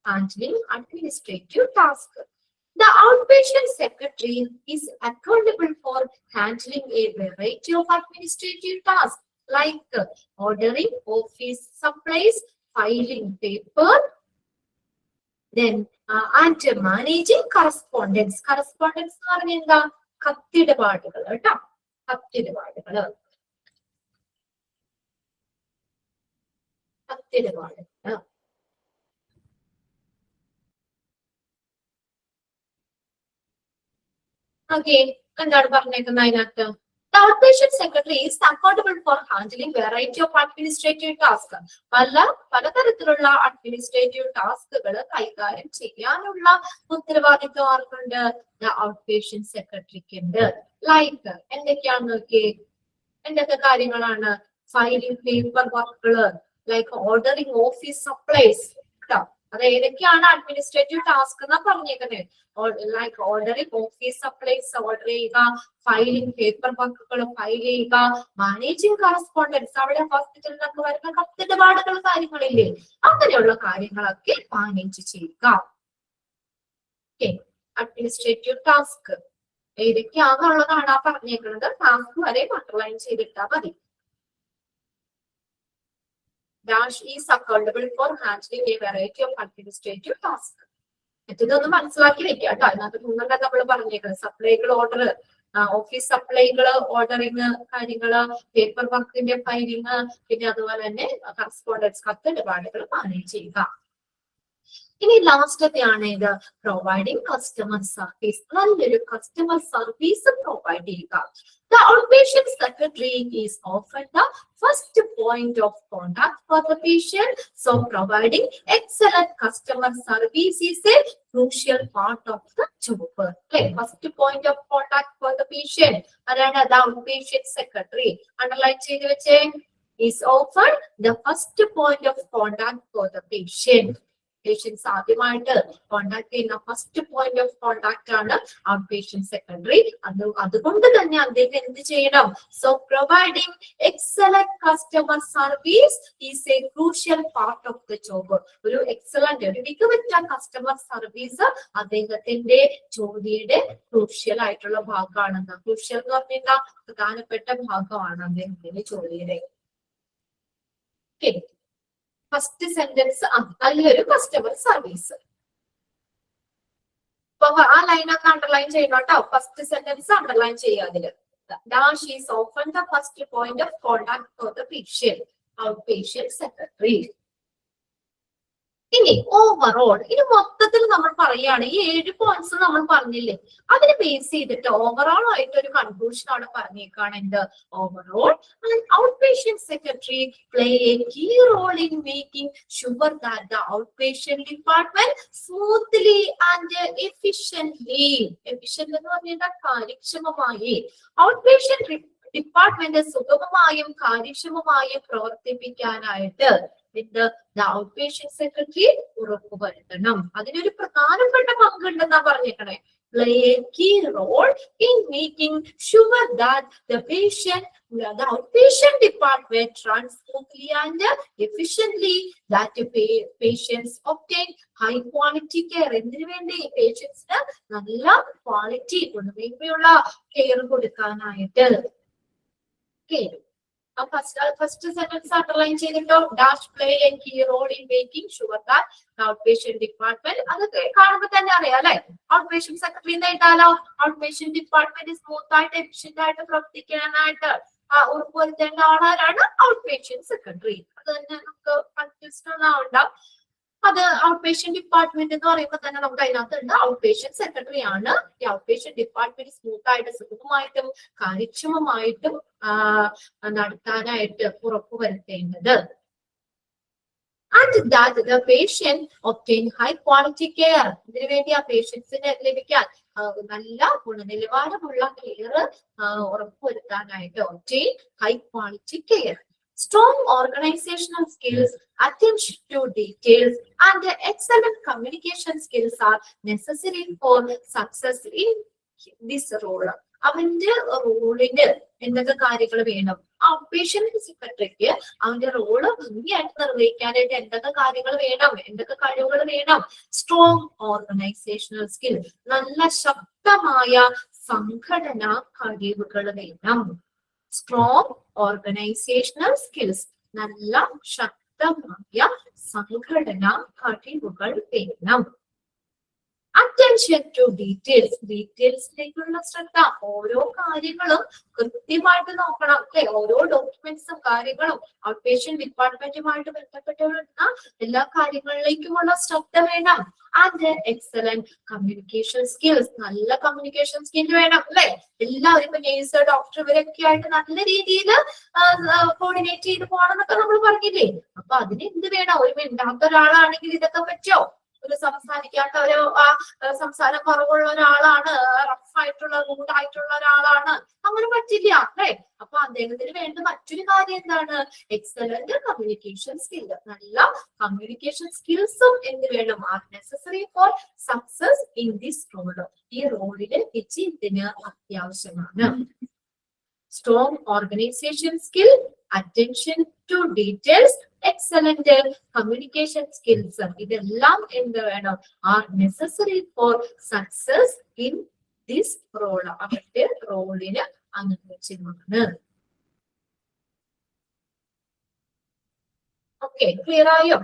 Handling administrative task. The outpatient secretary is accountable for handling a variety of administrative tasks like ordering office supplies, filing paper, then and managing correspondence. Correspondence എന്ന് പറഞ്ഞാൽ എന്താ? കത്തിടപാടുകൾ കേട്ടോ, കത്തിടപാടുകൾ. ഓക്കെ, എന്താണ് പറഞ്ഞേക്കുന്നത് അതിനകത്ത്? The outpatient secretary is accountable for handling variety of administrative tasks. പലതരത്തിലുള്ള administrative ടാസ്കുകൾ കൈകാര്യം ചെയ്യാനുള്ള ഉത്തരവാദിത്വം ആർക്കുണ്ട്? The outpatient secretaryക്ക് ഉണ്ട്. ലൈക്ക് എന്തൊക്കെയാണ് നോക്കിയേ, എന്തൊക്കെ കാര്യങ്ങളാണ്? ഫയലിംഗ് പേപ്പർ വർക്കുകള്, ലൈക്ക് ഓർഡറിംഗ് ഓഫീസ് സപ്ലൈസ്. അത് ഏതൊക്കെയാണ് അഡ്മിനിസ്ട്രേറ്റീവ് ടാസ്ക് എന്നാ പറഞ്ഞേക്കുന്നത്? Like ordering office supplies order ചെയ്യുക, ഫയലിംഗ് പേപ്പർ വർക്കുകൾ ഫയൽ ചെയ്യുക, മാനേജിങ് കറസ്പോണ്ടൻസ്, അവിടെ ഹോസ്പിറ്റലിലൊക്കെ വരുന്ന കത്തിടപാടുകൾ കാര്യങ്ങളില്ലേ, അങ്ങനെയുള്ള കാര്യങ്ങളൊക്കെ മാനേജ് ചെയ്യുക. അഡ്മിനിസ്ട്രേറ്റീവ് ടാസ്ക് ഏതൊക്കെയാണെന്നുള്ളതാണ് പറഞ്ഞേക്കുന്നത്. ടാസ്ക് വരെ അണ്ടർലൈൻ ചെയ്തിട്ടാ മതി. Dash is accountable for handling a variety of administrative tasks. ഇതൊന്ന് മനസ്സിലാക്കി വെക്കുക കേട്ടോ. അതിനകത്ത് മൂന്നെണ്ണം നമ്മൾ പറഞ്ഞേക്കുന്നത്: സപ്ലൈകൾ ഓർഡർ, ഓഫീസ് സപ്ലൈകള്, ഓർഡറിങ് കാര്യങ്ങള്, പേപ്പർ വർക്കിന്റെ ഫയലിങ്, പിന്നെ അതുപോലെ തന്നെ കറസ്പോണ്ടൻസ് കത്തിടപാടുകൾ മാനേജ് ചെയ്യുക. ഇനി ലാസ്റ്റത്തെയാണ് ഇത് പ്രൊവൈഡിങ് കസ്റ്റമർ സർവീസ്. നല്ലൊരു കസ്റ്റമർ സർവീസ് പ്രൊവൈഡ് ചെയ്യുക. The outpatient secretary is often the first point of contact for the patient, so providing excellent customer service is a crucial part of the job. Okay, first point of contact for the patient, അതാണ് the outpatient secretary. Underline ചെയ്തു വെച്ചേ, is often the first point of contact for the patient. Patients ആദ്യമായിട്ട് contact ചെയ്യുന്ന first point of contact ആണ് out patient secretary. അതുകൊണ്ട് തന്നെ അദ്ദേഹം എന്ത് ചെയ്യണം? So providing excellent customer service is a crucial part of the job. ഒരു excellent, ഒരു മികവുറ്റ കസ്റ്റമർ സർവീസ് അദ്ദേഹത്തിന്റെ ജോലിയുടെ ക്രൂഷ്യൽ ആയിട്ടുള്ള ഭാഗമാണെന്ന്. ക്രൂഷ്യൽ എന്ന് പറഞ്ഞാൽ പ്രധാനപ്പെട്ട ഭാഗമാണ് അദ്ദേഹത്തിന്റെ ജോലിയുടെ. ഫസ്റ്റ് സെന്റൻസ് നല്ലൊരു കസ്റ്റമർ സർവീസ്. അപ്പൊ ആ ലൈൻ ഒന്ന് അണ്ടർലൈൻ ചെയ്യണം കേട്ടോ. ഫസ്റ്റ് സെന്റൻസ് അണ്ടർലൈൻ ചെയ്യുക. അതില് Dash is often the first point of contact for the patient, outpatient secretary. ഇനി ഓവറോൾ, ഇനി മൊത്തത്തിൽ നമ്മൾ പറയുകയാണ്, ഈ 7 പോയിന്റ്സ് നമ്മൾ പറഞ്ഞില്ലേ, അതിനെ ബേസ് ചെയ്തിട്ട് ഓവറോൾ ആയിട്ട് ഒരു കൺക്ലൂഷൻ ആണ് പറഞ്ഞേക്കാണ്. എന്ത്? Overall out patient secretary play a key role in making sure that the outpatient department smoothly and efficiently, efficient എന്ന് പറഞ്ഞാൽ കാര്യക്ഷമമായി, ഔട്ട് പേഷ്യന്റ് ഡിപ്പാർട്ട്മെന്റ് സുഗമമായും കാര്യക്ഷമമായും പ്രവർത്തിപ്പിക്കാനായിട്ട് the outpatient secretary ഉറപ്പുവരുത്തണം. അതിനൊരു പ്രധാനപ്പെട്ട പങ്കുണ്ടെന്നാ പറഞ്ഞേക്കണേ. Play a key role in making sure that the outpatient department runs smoothly and efficiently, that patients obtain high quality care. എന്തിനു വേണ്ടി? പേഷ്യൻസിന് നല്ല ക്വാളിറ്റി, ഗുണമേന്മയുള്ള കെയർ കൊടുക്കാനായിട്ട്. ഫസ്റ്റ് സെന്റൻസ് അണ്ടർലൈൻ ചെയ്തിട്ടോ. Dash play a key role in making sure that outpatient department. അതൊക്കെ കാണുമ്പോൾ തന്നെ അറിയാം അല്ലെ. ഔട്ട് പേഷ്യന്റ് സെക്രട്ടറി എന്തായിട്ടാലോ ഔട്ട് പേഷ്യന്റ് ഡിപ്പാർട്ട്മെന്റ് സ്മൂത്ത് ആയിട്ട് എഫിഷ്യന്റ് ആയിട്ട് പ്രവർത്തിക്കാനായിട്ട് ഉറപ്പുവരുത്തേണ്ട ആളാരാണ്? Out patient secretary. അത് തന്നെ നമുക്ക് കൺഫ്യൂസ്ഡ് ഒന്നും ആവണ്ട. അത് ഔട്ട് പേഷ്യന്റ് ഡിപ്പാർട്ട്മെന്റ് എന്ന് പറയുമ്പോൾ തന്നെ നമുക്ക് അതിനകത്തുണ്ട് ഔട്ട് പേഷ്യന്റ് സെക്രട്ടറി ആണ് ഈ ഔട്ട് പേഷ്യന്റ് ഡിപ്പാർട്ട്മെന്റ് സ്മൂത്ത് ആയിട്ട് സുഗമമായിട്ടും കാര്യക്ഷമമായിട്ടും നടത്താനായിട്ട് ഉറപ്പുവരുത്തേണ്ടത്. And that the patient obtain high quality care. ഇതിനു വേണ്ടി ആ പേഷ്യൻസിന് ലഭിക്കാൻ നല്ല ഗുണനിലവാരമുള്ള care ഉറപ്പുവരുത്താനായിട്ട് obtain high quality care. Strong organizational skills, attention to details, and excellent communication skills are necessary for success in this role. അവന്റെ റോളിന് എന്തൊക്കെ കാര്യങ്ങൾ വേണം? ഔട്ട് പേഷ്യന്റ് സെക്രട്ടറിക്ക് അവന്റെ റോള് ഭംഗിയായിട്ട് നിർവഹിക്കാനായിട്ട് എന്തൊക്കെ കാര്യങ്ങൾ വേണം? എന്തൊക്കെ കഴിവുകൾ വേണം? സ്ട്രോങ് ഓർഗനൈസേഷണൽ സ്കിൽ, നല്ല ശക്തമായ സംഘടനാ കഴിവുകൾ വേണം. സ്ട്രോങ് ഓർഗനൈസേഷണൽ സ്കിൽസ്, നല്ല ശക്തമായ സംഘടനാ കഴിവുകൾ വേണം. അറ്റൻഷൻ ടു ഡീറ്റെയിൽസ്, ഡീറ്റെയിൽസിലേക്കുള്ള ശ്രദ്ധ. ഓരോ കാര്യങ്ങളും കൃത്യമായിട്ട് നോക്കണം അല്ലെ. ഓരോ ഡോക്യുമെന്റ്സും കാര്യങ്ങളും ഔട്ട് പേഷ്യന്റ് ഡിപ്പാർട്ട്മെന്റുമായിട്ട് ബന്ധപ്പെട്ടുള്ള എല്ലാ കാര്യങ്ങളിലേക്കുമുള്ള ശ്രദ്ധ വേണം. ആൻഡ് എക്സലന്റ് കമ്മ്യൂണിക്കേഷൻ സ്കിൽസ്, നല്ല കമ്മ്യൂണിക്കേഷൻ സ്കിൽ വേണം അല്ലെ. എല്ലാവരും ഇപ്പൊ നേഴ്സ് ഡോക്ടർ ഇവരൊക്കെ ആയിട്ട് നല്ല രീതിയിൽ കോർഡിനേറ്റ് ചെയ്ത് പോകണം എന്നൊക്കെ നമ്മൾ പറഞ്ഞില്ലേ. അപ്പൊ അതിന് എന്ത് വേണം? ഒരു മിണ്ടാത്ത ഒരാളാണെങ്കിൽ ഇതൊക്കെ പറ്റോ? ഒരു സംസാരിക്കാത്ത ഒരു സംസാരം കുറവുള്ള ഒരാളാണ്, റഫായിട്ടുള്ള റൂഡായിട്ടുള്ള ഒരാളാണ്, അങ്ങനെ പറ്റില്ല അല്ലേ. അപ്പൊ അദ്ദേഹത്തിന് വേണ്ട മറ്റൊരു കാര്യം എന്താണ്? Excellent communication skill. നല്ല കമ്മ്യൂണിക്കേഷൻ സ്കിൽസും എന്ത് വേണം? Are necessary for success in this role. ഈ റോളില് വിജയത്തിന് അത്യാവശ്യമാണ്. Strong organisation skill, attention to details, excellent communication skills, ഇതെല്ലാം എന്ത് വേണം? Are necessary for success in this role. അവരുടെ റോളിന് അനുയോജ്യമാണ്. ഓക്കെ, ക്ലിയർ ആയോ?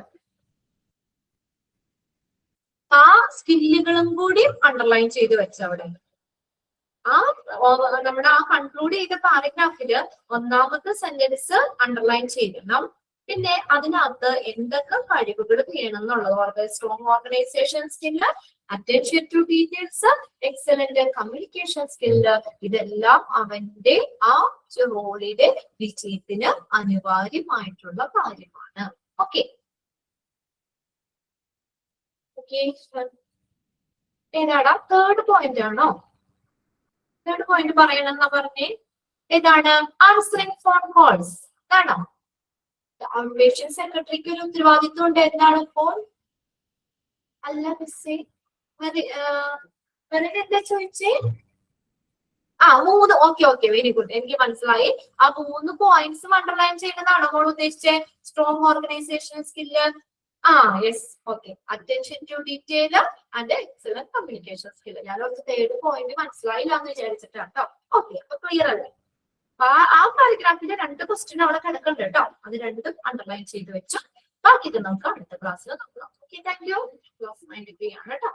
ആ സ്കില്ലുകളും കൂടി അണ്ടർലൈൻ ചെയ്ത് വെച്ചവിടെ. നമ്മുടെ ആ കൺക്ലൂഡ് ചെയ്ത പാരഗ്രാഫില് ഒന്നാമത്തെ സെന്റൻസ് അണ്ടർലൈൻ ചെയ്യണം. പിന്നെ അതിനകത്ത് എന്തൊക്കെ കഴിവുകൾ വേണം എന്നുള്ളത്, strong organisation skill, attention to details, excellent communication skill, ഇതെല്ലാം അവന്റെ ആ റോളിലെ വിജയത്തിന് അനിവാര്യമായിട്ടുള്ള കാര്യമാണ്. ഓക്കെ ഓക്കെ, ഏതാടാ? തേർഡ് പോയിന്റ് ആണോ? തേർഡ് പോയിന്റ് പറയണമെന്നാ പറഞ്ഞേ. ഏതാണ്? Answering phone calls. ഇതാണോ? ഔട്ട് പേഷ്യന്റ് സെക്രട്ടറിക്ക് ഒരു ഉത്തരവാദിത്വം ഉണ്ട്. എന്താണ്? ഫോൺ അല്ല മിസ്സേ, എന്താ ചോദിച്ചേ? മൂന്ന്. ഓക്കെ ഓക്കെ, വെരി ഗുഡ്, എനിക്ക് മനസ്സിലായി. ആ 3 പോയിന്റ്സും അണ്ടർലൈൻ ചെയ്യുന്നതാണോ നമ്മൾ ഉദ്ദേശിച്ചത്? Strong organisation skill, yes, okay, attention to detail and excellent communication skill. ഞാൻ ഒരു തേർഡ് പോയിന്റ് മനസ്സിലായില്ല എന്ന് വിചാരിച്ചിട്ടാണ് കേട്ടോ. ഓക്കെ, അപ്പൊ ക്ലിയർ അല്ലേ? ആ പാരഗ്രാഫിന്റെ 2 ക്വസ്റ്റ്യൻ അവിടെ കിടക്കുന്നുണ്ട് കേട്ടോ. അത് രണ്ടും അണ്ടർലൈൻ ചെയ്ത് വെച്ചു. ബാക്കി നമുക്ക് അടുത്ത ക്ലാസ്സിൽ നോക്കാം. Okay, thank you. ക്ലാസ് 93 ആണ് കേട്ടോ.